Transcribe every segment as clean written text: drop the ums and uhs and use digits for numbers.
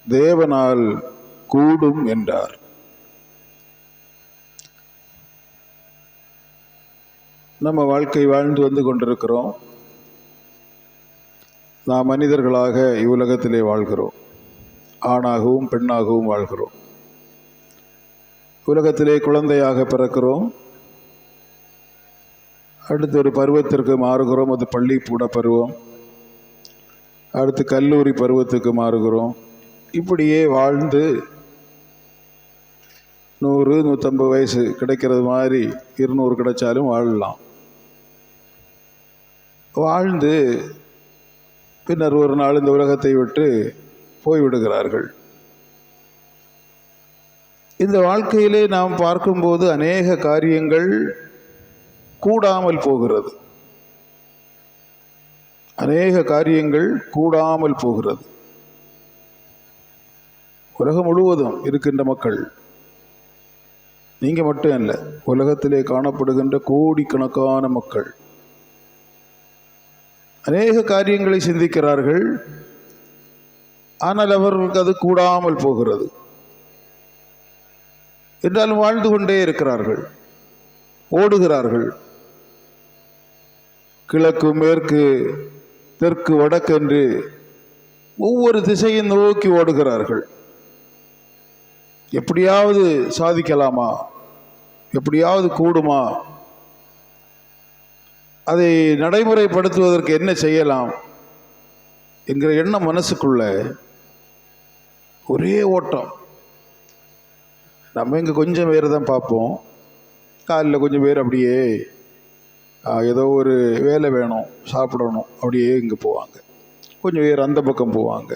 தேவனால் கூடும் என்றார். நம்ம வாழ்க்கை வாழ்ந்து வந்து கொண்டிருக்கிறோம். நாம் மனிதர்களாக இவ்வுலகத்திலே வாழ்கிறோம். ஆணாகவும் பெண்ணாகவும் வாழ்கிறோம். உலகத்திலே குழந்தையாக பிறக்கிறோம். அடுத்து ஒரு பருவத்திற்கு மாறுகிறோம். அது பள்ளிக்கூட பருவம். அடுத்து கல்லூரி பருவத்துக்கு மாறுகிறோம். இப்படியே வாழ்ந்து 100, 150 வயசு கிடைக்கிறது மாதிரி 200 கிடைச்சாலும் வாழலாம். வாழ்ந்து பின்னர் ஒரு நாள் இந்த உலகத்தை விட்டு போய்விடுகிறார்கள். இந்த வாழ்க்கையிலே நாம் பார்க்கும்போது அநேக காரியங்கள் கூடாமல் போகிறது. அநேக காரியங்கள் கூடாமல் போகிறது. உலகம் முழுவதும் இருக்கின்ற மக்கள், நீங்க மட்டும் இல்லை, உலகத்திலே காணப்படுகின்ற கோடிக்கணக்கான மக்கள் அநேக காரியங்களை சிந்திக்கிறார்கள். ஆனால் அவர்களுக்கு அது கூடாமல் போகிறது. என்றாலும் வாழ்ந்து கொண்டே இருக்கிறார்கள், ஓடுகிறார்கள். கிழக்கு, மேற்கு, தெற்கு, வடக்கென்று ஒவ்வொரு திசையை நோக்கி ஓடுகிறார்கள். எப்படியாவது சாதிக்கலாமா, எப்படியாவது கூடுமா, அதை நடைமுறைப்படுத்துவதற்கு என்ன செய்யலாம் என்கிற எண்ணம் மனசுக்குள்ள ஒரே ஓட்டம். நம்ம இங்கே கொஞ்சம் பேர் தான் பார்ப்போம். காலையில் கொஞ்சம் பேர் அப்படியே ஏதோ ஒரு வேலை வேணும், சாப்பிடணும், அப்படியே இங்கே போவாங்க. கொஞ்சம் பேர் அந்த பக்கம் போவாங்க,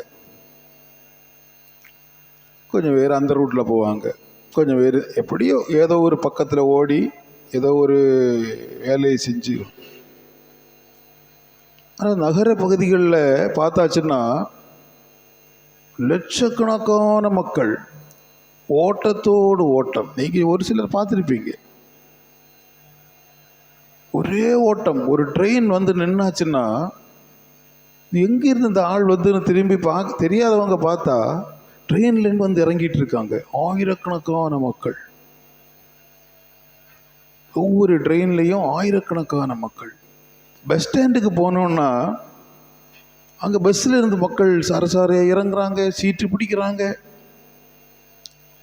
கொஞ்சம் பேர் அந்த ரூட்டில் போவாங்க, கொஞ்சம் பேர் எப்படியோ ஏதோ ஒரு பக்கத்தில் ஓடி ஏதோ ஒரு வேலையை செஞ்சு. ஆனால் நகர பகுதிகளில் பார்த்தாச்சுன்னா லட்சக்கணக்கான மக்கள் ஓட்டத்தோடு ஓட்டம். நீங்கள் ஒரு சிலர் பார்த்துருப்பீங்க, ஒரே ஓட்டம். ஒரு ட்ரெயின் வந்து நின்னாச்சுன்னா எங்கிருந்து இந்த ஆள் வந்து திரும்பி தெரியாதவங்க பார்த்தா ட்ரெயின்லேருந்து வந்து இறங்கிட்டு இருக்காங்க. ஆயிரக்கணக்கான மக்கள், ஒவ்வொரு ட்ரெயின்லேயும் ஆயிரக்கணக்கான மக்கள். பஸ் ஸ்டாண்டுக்கு போனோன்னா அங்கே பஸ்ஸில் இருந்து மக்கள் சரசாரையாக இறங்குறாங்க, சீட்டு பிடிக்கிறாங்க.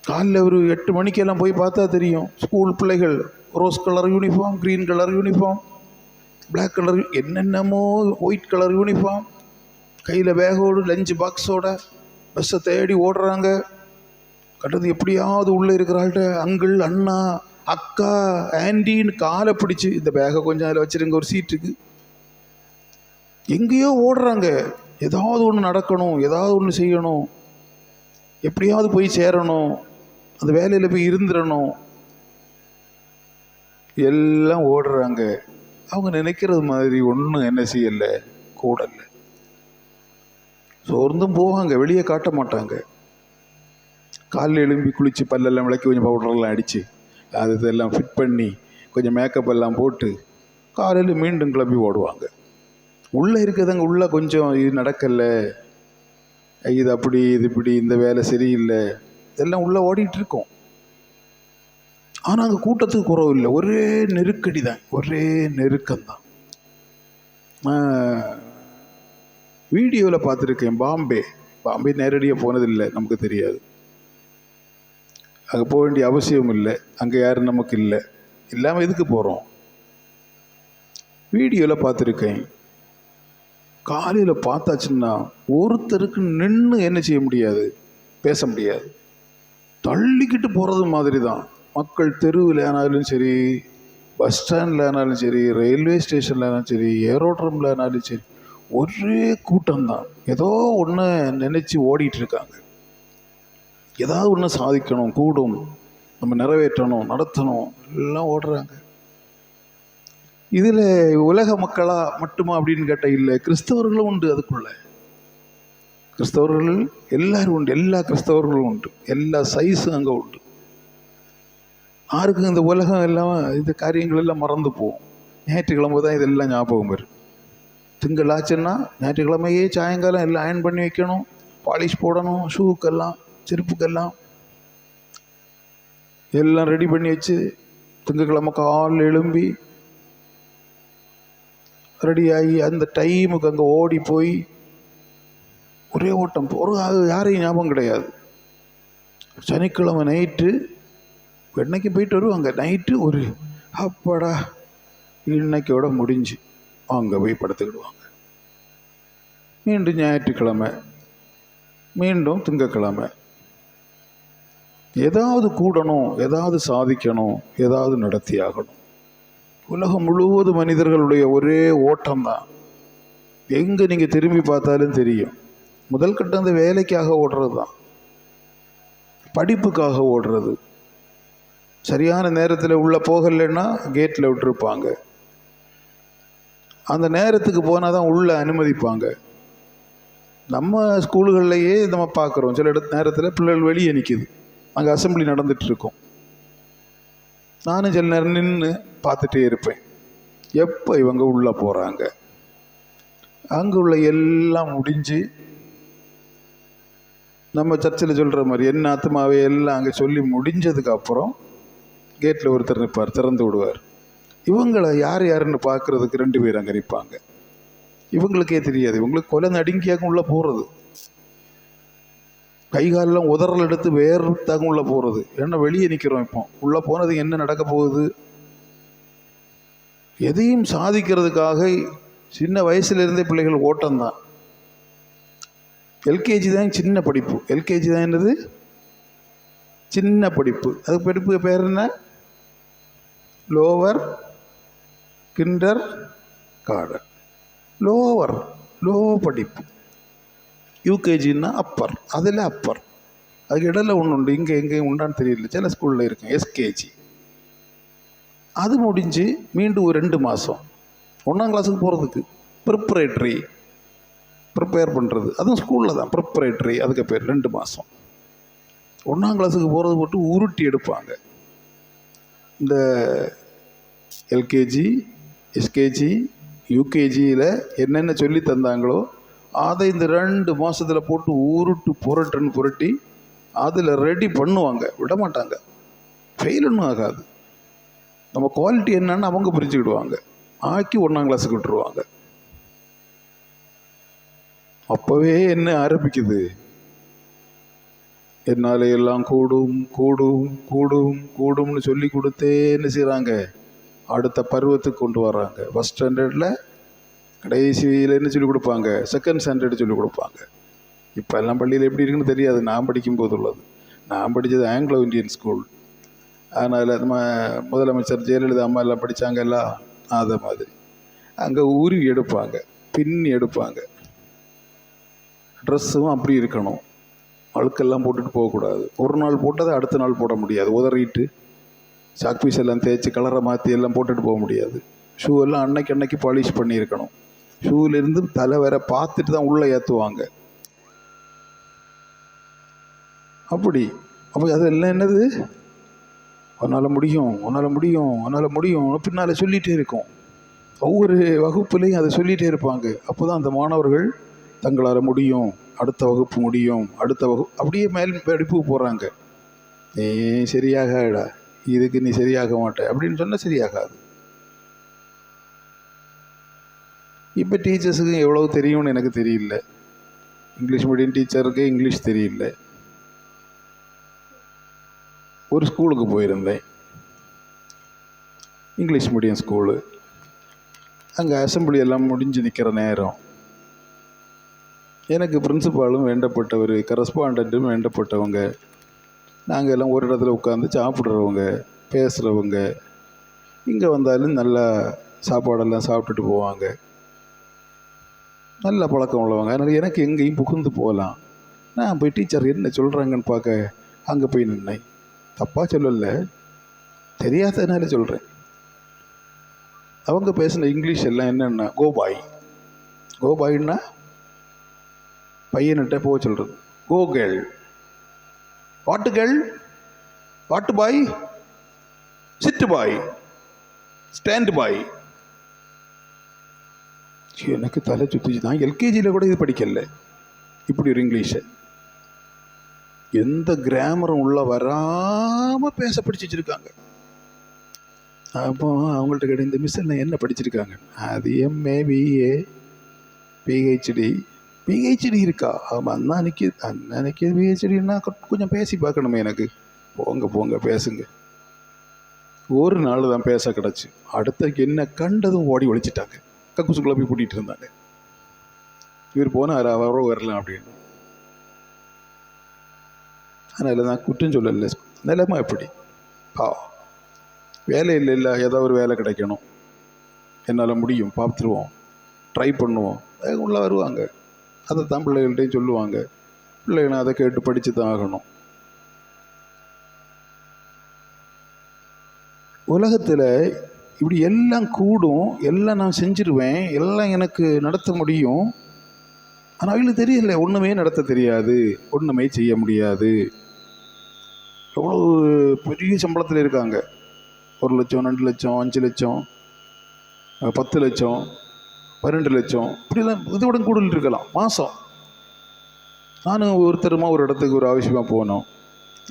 காலையில் ஒரு 8 மணிக்கெல்லாம் போய் பார்த்தா தெரியும், ஸ்கூல் பிள்ளைகள் rose colour uniform, green colour uniform, black colour, என்னென்னமோ ஒயிட் கலர் யூனிஃபார்ம், கையில் பேகோடு லஞ்ச் பாக்ஸோட பஸ்ஸை தேடி ஓடுறாங்க. கட்டது எப்படியாவது உள்ளே இருக்கிறாள்கிட்ட அங்கிள், அண்ணா, அக்கா, ஆண்டின்னு காலை பிடிச்சி இந்த பேகை கொஞ்சம் அதில் வச்சுருங்க, ஒரு சீட்டுக்கு. எங்கேயோ ஓடுறாங்க. ஏதாவது ஒன்று நடக்கணும், ஏதாவது ஒன்று செய்யணும், எப்படியாவது போய் சேரணும், அந்த வேலையில் போய் இருந்துடணும். எல்லாம் ஓடுறாங்க. அவங்க நினைக்கிறது மாதிரி ஒன்றும் என்ன செய்யலை, கூடல. சோர்ந்தும் போவாங்க, வெளியே காட்ட மாட்டாங்க. காலையில் எழும்பி குளித்து பல்லெல்லாம் விளக்கி கொஞ்சம் பவுடரெல்லாம் அடித்து அது இதெல்லாம் ஃபிட் பண்ணி கொஞ்சம் மேக்கப் எல்லாம் போட்டு காலையில் மீண்டும் கிளம்பி ஓடுவாங்க. உள்ளே இருக்கிறதங்க உள்ளே கொஞ்சம் இது நடக்கலை, இது அப்படி, இது இப்படி, இந்த வேலை சரியில்லை, இதெல்லாம் உள்ளே ஓடிட்டுருக்கோம். ஆனால் அங்கே கூட்டத்துக்கு குறவு இல்லை, ஒரே நெருக்கடி தான், ஒரே நெருக்கம்தான். வீடியோவில் பார்த்துருக்கேன். பாம்பே நேரடியாக போனதில்லை, நமக்கு தெரியாது. அங்கே போக வேண்டிய அவசியம் இல்லை, அங்கே யாரும் நமக்கு இல்லை, இல்லாமல் எதுக்கு போகிறோம். வீடியோவில் பார்த்துருக்கேன். காலையில் பார்த்தாச்சுன்னா ஒருத்தருக்கு நின்று என்ன செய்ய முடியாது, பேச முடியாது. தள்ளிக்கிட்டு போகிறது மாதிரி தான். மக்கள் தெருவில் ஆனாலும் சரி, பஸ் ஸ்டாண்டில் ஆனாலும் சரி, ரயில்வே ஸ்டேஷனில் ஆனாலும் சரி, ஏரோட்ரமில் ஆனாலும் சரி, ஒரே கூட்டம்தான். ஏதோ ஒன்று நினச்சி ஓடிட்டுருக்காங்க. ஏதாவது ஒன்று சாதிக்கணும், கூடும், நம்ம நிறைவேற்றணும், நடத்தணும், எல்லாம் ஓடுறாங்க. இதில் உலக மக்களா மட்டுமா அப்படின்னு கேட்டால் இல்லை, கிறிஸ்தவர்களும் உண்டு. அதுக்குள்ள கிறிஸ்தவர்கள் எல்லாரும் உண்டு, எல்லா கிறிஸ்தவர்களும் உண்டு, எல்லா சைஸும் அங்கே உண்டு. யாருக்கும் இந்த உலகம் எல்லாம் இந்த காரியங்கள் எல்லாம் மறந்து போகும். ஞாயிற்றுக்கிழமை தான் இதெல்லாம் ஞாபகம் வரும். திங்கள் ஆச்சுன்னா ஞாயிற்றுக்கிழமையே சாயங்காலம் எல்லாம் அயன் பண்ணி வைக்கணும், பாலிஷ் போடணும், ஷூக்கெல்லாம் செருப்புக்கெல்லாம் எல்லாம் ரெடி பண்ணி வச்சு திங்கக்கிழமை காலில் எழும்பி ரெடியாகி அந்த டைமுக்கு அங்கே ஓடி போய் ஒரே ஓட்டம். ஒரு யாரையும் ஞாபகம் கிடையாது. சனிக்கிழமை நைட்டு என்னைக்கு போயிட்டு வருவாங்க. நைட்டு ஒரு அப்பாடா இன்னைக்கோட முடிஞ்சு அங்கே போய் படுத்துக்கிடுவாங்க. மீண்டும் ஞாயிற்றுக்கிழமை, மீண்டும் திங்கக்கிழமை ஏதாவது கூடணும், ஏதாவது சாதிக்கணும், ஏதாவது நடத்தி ஆகணும். உலகம் முழுவதும் மனிதர்களுடைய ஒரே ஓட்டம்தான். எங்கே நீங்கள் திரும்பி பார்த்தாலும் தெரியும். முதல் கட்டம் அந்த வேலைக்காக ஓடுறது தான், படிப்புக்காக ஓடுறது. சரியான நேரத்தில் உள்ளே போகலைன்னா கேட்டில் விட்டுருப்பாங்க. அந்த நேரத்துக்கு போனால் தான் உள்ளே அனுமதிப்பாங்க. நம்ம ஸ்கூல்கள்லையே நம்ம பார்க்குறோம், சில நேரத்தில் பிள்ளைகள் வெளியே நிற்கிது, அங்கே அசம்பிளி நடந்துகிட்ருக்கோம். நானும் சில நேரம் நின்று பார்த்துட்டே இருப்பேன், எப்போ இவங்க உள்ளே போகிறாங்க. அங்கே உள்ள எல்லாம் முடிஞ்சு நம்ம சர்ச்சில் சொல்கிற மாதிரி என்ன ஆத்மாவே எல்லாம் அங்கே சொல்லி முடிஞ்சதுக்கப்புறம் கேட்டில் ஒருத்தர் நிற்பார், திறந்து விடுவார். இவங்களை யார் யாருன்னு பார்க்குறதுக்கு 2 பேர் அங்கே நிற்பாங்க. இவங்களுக்கே தெரியாது, இவங்களுக்கு கொலை நடுங்கியாக உள்ளே போகிறது, கைகாலெலாம் உதறல் எடுத்து வேறுத்தாங்க உள்ளே போகிறது. ஏன்னா வெளியே நிற்கிறோம். இப்போ உள்ளே போனது என்ன நடக்க போகுது? எதையும் சாதிக்கிறதுக்காக சின்ன வயசுலேருந்தே பிள்ளைகள் ஓட்டம்தான். எல்கேஜி தான் சின்ன படிப்பு. எல்கேஜி தான் என்னது? சின்ன படிப்பு. அது படிப்பு பேர் என்ன? Lower kinder garden. Lower low படிப்பு. யூகேஜின்னா அப்பர், அதில் அப்பர். அதுக்கு இடையில ஒன்று உண்டு, இங்கே எங்கேயும் உண்டான்னு தெரியல, சில ஸ்கூலில் இருக்கும் எஸ்கேஜி. அது முடிஞ்சு மீண்டும் ஒரு 2 மாதம் 1ஆம் கிளாஸுக்கு போகிறதுக்கு ப்ரிப்பரேட்ரி, ப்ரிப்பேர் பண்ணுறது. அதுவும் ஸ்கூலில் தான் ப்ரிப்பரேட்ரி. அதுக்கு பேர் 2 மாதம். 1ஆம் கிளாஸுக்கு போகிறது போட்டு உருட்டி எடுப்பாங்க. இந்த எல்கேஜி, எஸ்கேஜி, யூகேஜியில் என்னென்ன சொல்லி தந்தாங்களோ அதை இந்த 2 மாதத்தில் போட்டு புரட்டி அதில் ரெடி பண்ணுவாங்க. விட மாட்டாங்க, ஃபெயில் ஒன்றும் ஆகாது. நம்ம குவாலிட்டி என்னன்னு அவங்க புரிஞ்சுக்கிடுவாங்க. ஆக்கி 1ஆம் கிளாஸுக்கு விட்டுருவாங்க. அப்போவே என்ன ஆரம்பிக்குது? என்னால் எல்லாம் கூடும் கூடும் கூடும் கூடும்னு சொல்லி கொடுத்தே என்ன செய்கிறாங்க, அடுத்த பருவத்துக்கு கொண்டு வர்றாங்க. ஃபஸ்ட் ஸ்டாண்டர்டில் கடைசியில் என்ன சொல்லிக் கொடுப்பாங்க, செகண்ட் ஸ்டாண்டர்டு சொல்லிக் கொடுப்பாங்க. இப்போ எல்லாம் பள்ளியில் எப்படி இருக்குன்னு தெரியாது, நான் படிக்கும்போது உள்ளது. நான் படித்தது ஆங்கிலோ இந்தியன் ஸ்கூல். அதனால் நம்ம முதலமைச்சர் ஜெயலலிதா அம்மா எல்லாம் படித்தாங்கல்ல, அதை மாதிரி அங்கே உருவி எடுப்பாங்க, பின்னி எடுப்பாங்க. ட்ரெஸ்ஸும் அப்படி இருக்கணும், அழுக்கெல்லாம் போட்டுட்டு போகக்கூடாது. ஒரு நாள் போட்டதை அடுத்த நாள் போட முடியாது, உதறிட்டு சாக் பீஸ் எல்லாம் தேய்ச்சி கலரை மாற்றி எல்லாம் போட்டுட்டு போக முடியாது. ஷூ எல்லாம் அன்னைக்கு பாலிஷ் பண்ணியிருக்கணும். ஷூவிலேருந்து தலை வேற பார்த்துட்டு தான் உள்ளே ஏற்றுவாங்க. அப்படி அப்போ அதெல்லாம் என்னது, உன்னால் முடியும், உன்னால் முடியும், உன்னால் முடியும் பின்னால் சொல்லிகிட்டே இருக்கும். ஒவ்வொரு வகுப்புலேயும் அதை சொல்லிகிட்டே இருப்பாங்க. அப்போ தான் அந்த மாணவர்கள் தங்களால் முடியும், அடுத்த வகுப்பு முடியும், அடுத்த வகுப்பு அப்படியே மேல் படிப்புக்கு போகிறாங்க. நீ சரியாகடா, இதுக்கு நீ சரியாக மாட்ட அப்படின்னு சொன்னால் சரியாகாது. இப்போ டீச்சர்ஸுக்கு எவ்வளோ தெரியும்னு எனக்கு தெரியல. இங்கிலீஷ் மீடியம் டீச்சருக்கு இங்கிலீஷ் தெரியல. ஒரு ஸ்கூலுக்கு போயிருந்தேன், இங்கிலீஷ் மீடியம் ஸ்கூலு. அங்கே அசம்பிளி எல்லாம் முடிஞ்சு நிற்கிற நேரம் எனக்கு பிரின்சிபாலும் வேண்டப்பட்டவர், கரஸ்பாண்டண்ட்டும் வேண்டப்பட்டவங்க. நாங்கள் எல்லாம் ஒரு இடத்துல உட்காந்து சாப்பிட்றவங்க, பேசுகிறவங்க. இங்கே வந்தாலும் நல்லா சாப்பாடெல்லாம் சாப்பிட்டுட்டு போவாங்க, நல்ல பழக்கம் உள்ளவங்க. அதனால் எனக்கு எங்கேயும் புகுந்து போகலாம். நான் போய் டீச்சர் என்ன சொல்கிறாங்கன்னு பார்க்க அங்கே போய் நின்னேன். தப்பாக சொல்லலை, தெரியாததுனால சொல்கிறேன். அவங்க பேசின இங்கிலீஷ் எல்லாம் என்னென்னா கோபாய். கோபாய்னா பையன்கிட்ட போக சொல்கிறது. கோ கேர்ள், வாட்டு கேர்ள், வாட்டு பாய், சிட்டு பாய், ஸ்டாண்ட் பாய். எனக்கு தலை சுற்றிச்சு. தான் எல்கேஜியில் கூட இது படிக்கல. இப்படி ஒரு இங்கிலீஷை எந்த கிராமரும் உள்ள வராமல் பேச படிச்சு வச்சுருக்காங்க. அப்போ அவங்கள்ட்ட கேட்டு, இந்த மிஸ் எல்லாம் என்ன படிச்சிருக்காங்க? அது எம்ஏ, பிஏ, பிஹெச்டி இருக்கா? ஆமாம், அன்னைக்கு பிஹெச்டின்னா கொஞ்சம் பேசி பார்க்கணுமே எனக்கு. போங்க பேசுங்க. ஒரு நாள் தான் பேச கிடச்சி. அடுத்த என்ன கண்டதும் ஓடி ஒழிச்சிட்டாங்க. கக்குசுக்குள்ள போய் கூட்டிகிட்டு இருந்தாங்க. இவர் போனால் அவரோ வரலாம் அப்படின்னு. அதனால நான் குற்றம் சொல்லலை. நிலைமை எப்படி? வேலை இல்லை, ஏதோ ஒரு வேலை கிடைக்கணும், என்னால் முடியும், பார்த்துருவோம், ட்ரை பண்ணுவோம், உள்ள வருவாங்க. அதை தான் பிள்ளைகள்கிட்டையும் சொல்லுவாங்க. பிள்ளைகளை அதை கேட்டு படித்து தான் ஆகணும். உலகத்தில் இப்படி எல்லாம் கூடும், எல்லாம் நான் செஞ்சிருவேன், எல்லாம் எனக்கு நடத்த முடியும். ஆனால் அவங்களுக்கு தெரியல, ஒன்றுமே நடத்த தெரியாது, ஒன்றுமே செய்ய முடியாது. எவ்வளோ பெரிய சம்பளத்தில் இருக்காங்க. 1 லட்சம், 2 லட்சம், 5 லட்சம், 10 லட்சம், 12 லட்சம், இப்படிலாம் இதோட கூடுதல் இருக்கலாம் மாதம். நானும் ஒருத்தருமா ஒரு இடத்துக்கு ஒரு ஆവശ്யமாக போனோம்.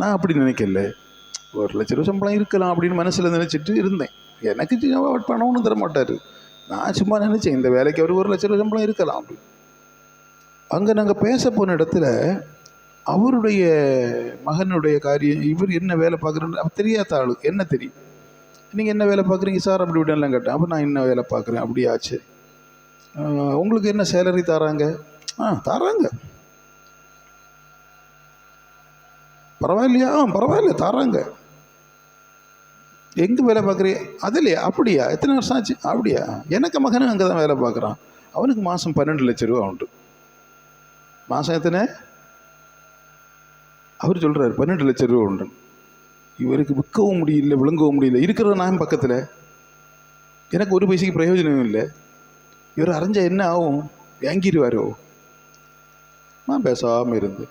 நான் அப்படி நினைக்கல, 1 லட்ச ரூபா சம்பளம் இருக்கலாம் அப்படின்னு மனசில் நினச்சிட்டு இருந்தேன். எனக்கு பணம் ஒன்றும் தர மாட்டார். நான் சும்மா நினச்சேன், இந்த வேலைக்கு அவர் 1 லட்ச ரூபா சம்பளம் இருக்கலாம் அப்படி. அங்கே நாங்கள் பேச போன இடத்துல அவருடைய மகனுடைய காரியம், இவர் என்ன வேலை பார்க்குறேன்னு அவர் தெரியாத ஆள். என்ன தெரியும், நீங்கள் என்ன வேலை பார்க்குறீங்க சார் அப்படி இப்படிலாம் கேட்டேன். அப்போ நான் என்ன வேலை பார்க்குறேன். அப்படியாச்சு, உங்களுக்கு என்ன சேலரி தராங்க? தராங்க. பரவாயில்லையா? பரவாயில்ல, தராங்க. எங்கே வேலை பார்க்குறீங்க? அதுலையா? அப்படியா? எத்தனை வருஷம் ஆச்சு? அப்படியா? எனக்கு மகனும் அங்கே தான் வேலை பார்க்குறான். அவனுக்கு மாதம் 12 லட்ச ரூபா உண்டு. மாதம் எத்தனை? அவர் சொல்கிறார் 12 லட்ச ரூபா உண்டு. இவருக்கு விற்கவும் முடியல, விழுங்கவும் முடியல. இருக்கிற நான் பக்கத்தில், எனக்கு ஒரு பைசைக்கு பிரயோஜனம் இல்லை. இவர் அரைஞ்சா என்ன ஆகும்? வாங்கிடுவாரோ? நான் பேசாமல் இருந்து,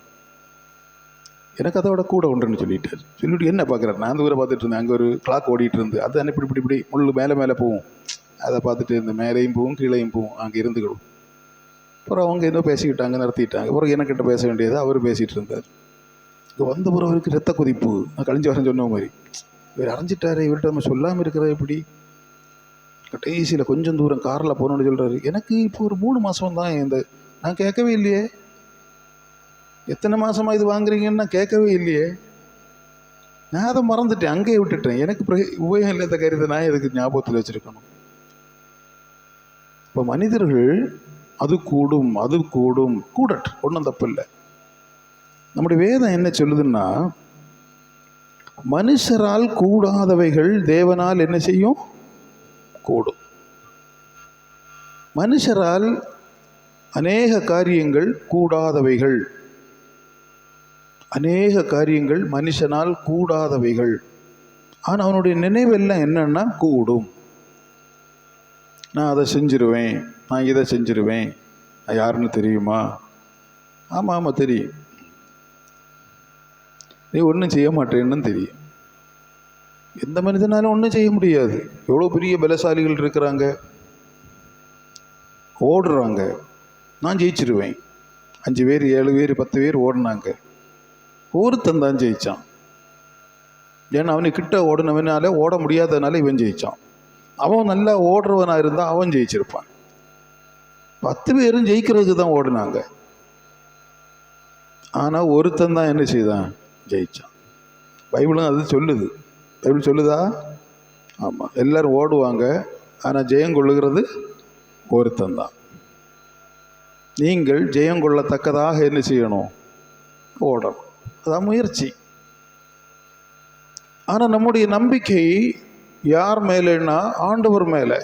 எனக்கு அதோட கூட உண்டுன்னு சொல்லிட்டார். சொல்லிவிட்டு என்ன பார்க்குறாரு? நான் அந்த ஊரை பார்த்துட்டு இருந்தேன். அங்கே ஒரு கிளாக் ஓடிட்டு இருந்து, அது அனுப்பி இப்படி முள்ளு மேலே போகும். அதை பார்த்துட்டு இருந்தேன். மேலேயும் போகும், கீழேயும் போகும். அங்கே இருந்துக்கிடும். அப்புறம் அவங்க என்ன பேசிக்கிட்டாங்க, நடத்திட்டாங்க. அப்புறம் எனக்கிட்ட பேச வேண்டியது அவர் பேசிகிட்டு இருந்தார். இங்கே வந்த பிறகு அவருக்கு ரத்த கொதிப்பு. நான் கழிஞ்ச வரேன் சொன்ன மாதிரி, இவர் அரைஞ்சிட்டாரு, இவர்கிட்ட நம்ம சொல்லாமல் இருக்கிற எப்படி? கடைசியில் கொஞ்சம் தூரம் காரில் போகணுன்னு சொல்கிறாரு. எனக்கு இப்போ ஒரு 3 மாதம் தான் நான் கேட்கவே இல்லையே. எத்தனை மாதமாக இது வாங்குறீங்கன்னு நான் கேட்கவே இல்லையே. நான் அதை மறந்துட்டேன், அங்கேயே விட்டுட்டேன். எனக்கு உபயோகம் இல்லாத காரியத்தை நான் எதுக்கு ஞாபகத்தில் வச்சுருக்கணும்? இப்போ மனிதர்கள் அது கூடும் கூடட்டு, ஒன்றும் தப்பு இல்லை. நம்முடைய வேதம் என்ன சொல்லுதுன்னா, மனுஷரால் கூடாதவைகள் தேவனால் என்ன செய்யும்? கூடும். மனுஷரால் அநேக காரியங்கள் கூடாதவைகள், அநேக காரியங்கள் மனுஷனால் கூடாதவைகள். ஆனால் அவனுடைய நினைவெல்லாம் என்னன்னா கூடும். நான் அதை செஞ்சிருவேன், நான் இதை செஞ்சிருவேன். நான் யாருன்னு தெரியுமா? ஆமாம் தெரியும். நீ ஒன்றும் செய்ய மாட்டேன்னு தெரியும். எந்த மனிதனாலும் ஒன்றும் செய்ய முடியாது. எவ்வளோ பெரிய பலசாலிகள் இருக்கிறாங்க, ஓடுறாங்க. நான் ஜெயிச்சிருவேன். 5 பேர் 7 பேர் 10 பேர் ஓடினாங்க, ஒருத்தன் தான் ஜெயித்தான். ஏன்னா அவனுக்கு கிட்ட ஓடினவனால, ஓட முடியாதனால இவன் ஜெயித்தான். அவன் நல்லா ஓடுறவனாக இருந்தால் அவன் ஜெயிச்சிருப்பான். 10 பேரும் ஜெயிக்கிறதுக்கு தான் ஓடினாங்க. ஆனால் ஒருத்தன் தான் என்ன செய்தான்? ஜெயித்தான். பைபிளும் அது சொல்லுது. பைபிள் சொல்லுதா? ஆமாம், எல்லோரும் ஓடுவாங்க, ஆனால் ஜெயம் கொள்ளுகிறது ஒருத்தன் தான். நீங்கள் ஜெயம் கொள்ளத்தக்கதாக என்ன செய்யணும்? ஓடணும். அதான் முயற்சி. ஆனால் நம்முடைய நம்பிக்கை யார் மேலேன்னா ஆண்டவர் மேலே.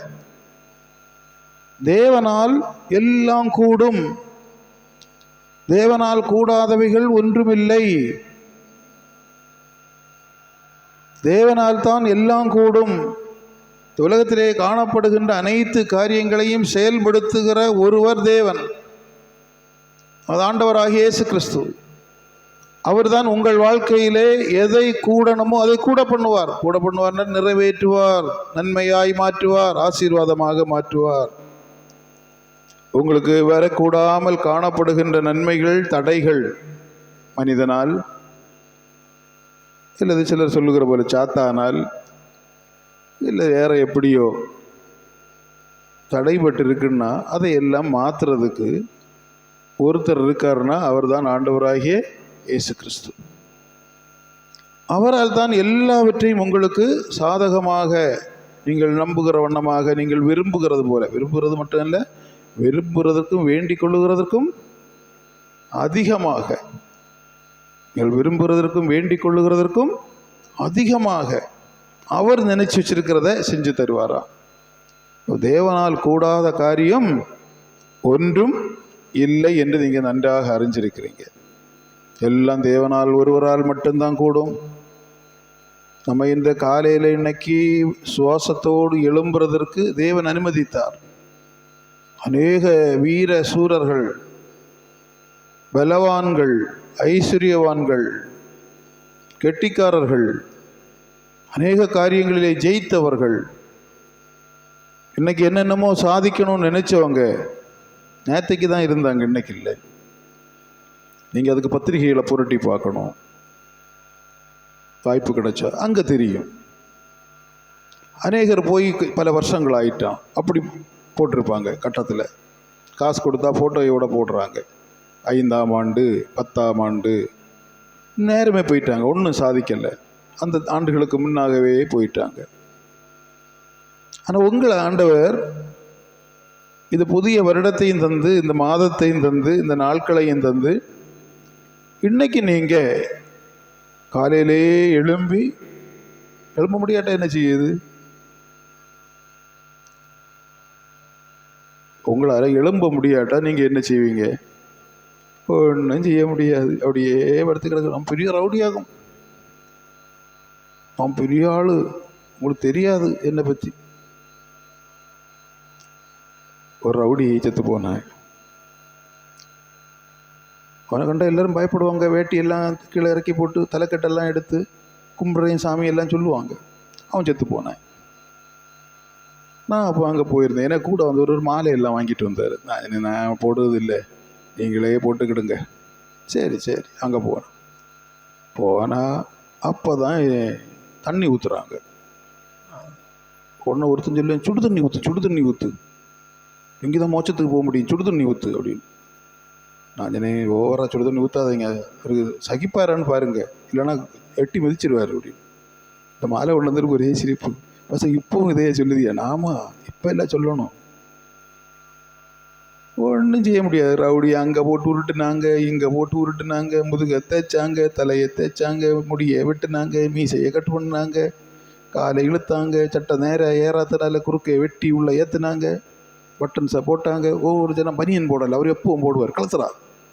தேவனால் எல்லாம் கூடும், தேவனால் கூடாதவைகள் ஒன்றுமில்லை. தேவனால் தான் எல்லாம் கூடும். உலகத்திலே காணப்படுகின்ற அனைத்து காரியங்களையும் செயல்படுத்துகிற ஒருவர் தேவன், அது ஆண்டவராகிய இயேசு கிறிஸ்து. அவர்தான் உங்கள் வாழ்க்கையிலே எதை கூடணுமோ அதை கூட பண்ணுவார். கூட பண்ணுவார்னா நிறைவேற்றுவார், நன்மையாய் மாற்றுவார், ஆசீர்வாதமாக மாற்றுவார். உங்களுக்கு வரக்கூடாமல் காணப்படுகின்ற நன்மைகள், தடைகள் மனிதனால், இல்லது சிலர் சொல்லுகிற போல சாத்தானால், இல்லை வேற எப்படியோ தடைபட்டு இருக்குன்னா அதையெல்லாம் மாற்றுறதுக்கு ஒருத்தர் இருக்காருன்னா அவர் தான் ஆண்டவராகிய இயேசு கிறிஸ்து. அவரால் தான் எல்லாவற்றையும் உங்களுக்கு சாதகமாக, நீங்கள் நம்புகிற வண்ணமாக, நீங்கள் விரும்புகிறது போல, விரும்புகிறது மட்டும் இல்லை, விரும்புகிறதற்கும் வேண்டிக் கொள்ளுகிறதற்கும் அதிகமாக, நீங்கள் விரும்புகிறதற்கும் வேண்டிக் கொள்ளுகிறதற்கும் அதிகமாக அவர் நினைச்சு வச்சிருக்கிறத செஞ்சு தருவாரா. தேவனால் கூடாத காரியம் ஒன்றும் இல்லை என்று நீங்கள் நன்றாக அறிஞ்சிருக்கிறீங்க. எல்லாம் தேவனால் ஒருவரால் மட்டும்தான் கூடும். நம்ம இந்த காலையில் இன்னைக்கு சுவாசத்தோடு எழும்புறதற்கு தேவன் அனுமதித்தார். அநேக வீர சூரர்கள், பலவான்கள், ஐஸ்வர்யவான்கள், கெட்டிக்காரர்கள், அநேக காரியங்களிலே ஜெயித்தவர்கள், இன்னைக்கு என்னென்னமோ சாதிக்கணும்னு நினைச்சவங்க நேற்றைக்கு தான் இருந்தாங்க, இன்னைக்கு இல்லை. நீங்கள் அதுக்கு பத்திரிகைகளை புரட்டி பார்க்கணும், வாய்ப்பு கிடைச்சா அங்கே தெரியும். அநேகர் போய் பல வருஷங்கள் ஆயிட்டான், அப்படி போட்டிருப்பாங்க கட்டத்தில். காசு கொடுத்தா ஃபோட்டோயோட போடுறாங்க. 5ஆம் ஆண்டு 10ஆம் ஆண்டு நேரமே போயிட்டாங்க, ஒன்றும் சாதிக்கலை. அந்த ஆண்டுகளுக்கு முன்னாகவே போயிட்டாங்க. ஆனால் உங்களை ஆண்டவர் இது புதிய வருடத்தையும் தந்து, இந்த மாதத்தையும் தந்து, இந்த நாட்களையும் தந்து, இன்னைக்கு நீங்கள் காலையிலே எழும்ப முடியாட்டா என்ன செய்யுது? உங்களால் எழும்ப முடியாட்டா நீங்கள் என்ன செய்வீங்க? ஒன்றும் செய்ய முடியாது. அப்படியே படுத்து கிடக்கு. அவன் பெரிய ரவுடியாகும், அவன் பெரிய ஆள். உங்களுக்கு தெரியாது என்னை பற்றி. ஒரு ரவுடி செத்து போனேன். அவனை கண்டா எல்லோரும் பயப்படுவாங்க. வேட்டியெல்லாம் கீழே இறக்கி போட்டு தலைக்கட்டெல்லாம் எடுத்து கும்பிட்றையும் சாமியெல்லாம் சொல்லுவாங்க. அவன் செத்து போனேன். நான் அப்போ அங்கே போயிருந்தேன். எனக்கு கூட வந்து ஒரு மாலையெல்லாம் வாங்கிட்டு வந்தார். நான் போடுறது இல்லை, நீங்களே போட்டுக்கிடுங்க. சரி சரி அங்கே போனால் அப்போ தான் தண்ணி ஊற்றுறாங்க. உடனே ஒருத்தன் சொல்லுவேன், சுடு தண்ணி ஊற்று, இங்கே தான் மோட்சத்துக்கு போக முடியும், சுடு தண்ணி ஊற்று அப்படின்னு. நான் சொன்னேன், ஓவராக சுடு தண்ணி ஊற்றாதீங்க, அவருக்கு சகிப்பாரான்னு பாருங்க, இல்லைன்னா எட்டி மிதிச்சிருவார் அப்படின்னு. இந்த மாலை கொண்டு வந்துருக்கு ஒரே சிரிப்பு. பசங்க இப்போவும் இதையே சொல்லுதியா? நாமா இப்போ எல்லாம் சொல்லணும். ஒன்றும் செய்ய முடியாது. ரவுடி அங்கே போட்டு உருட்டுனாங்க, இங்கே போட்டு உருட்டுனாங்க, முதுகை தேய்ச்சாங்க, தலையை தேய்ச்சாங்க, முடியை வெட்டுனாங்க, மீசையை கட்டு பண்ணாங்க, காலை இழுத்தாங்க, சட்டை நேரம் ஏறாத்தனால குறுக்கை வெட்டி உள்ள ஏற்றுனாங்க, பட்டன்ஸை போட்டாங்க. ஒவ்வொரு ஜனம் பனியன் போடலை, அவர் எப்பவும் போடுவார். கலத்துறா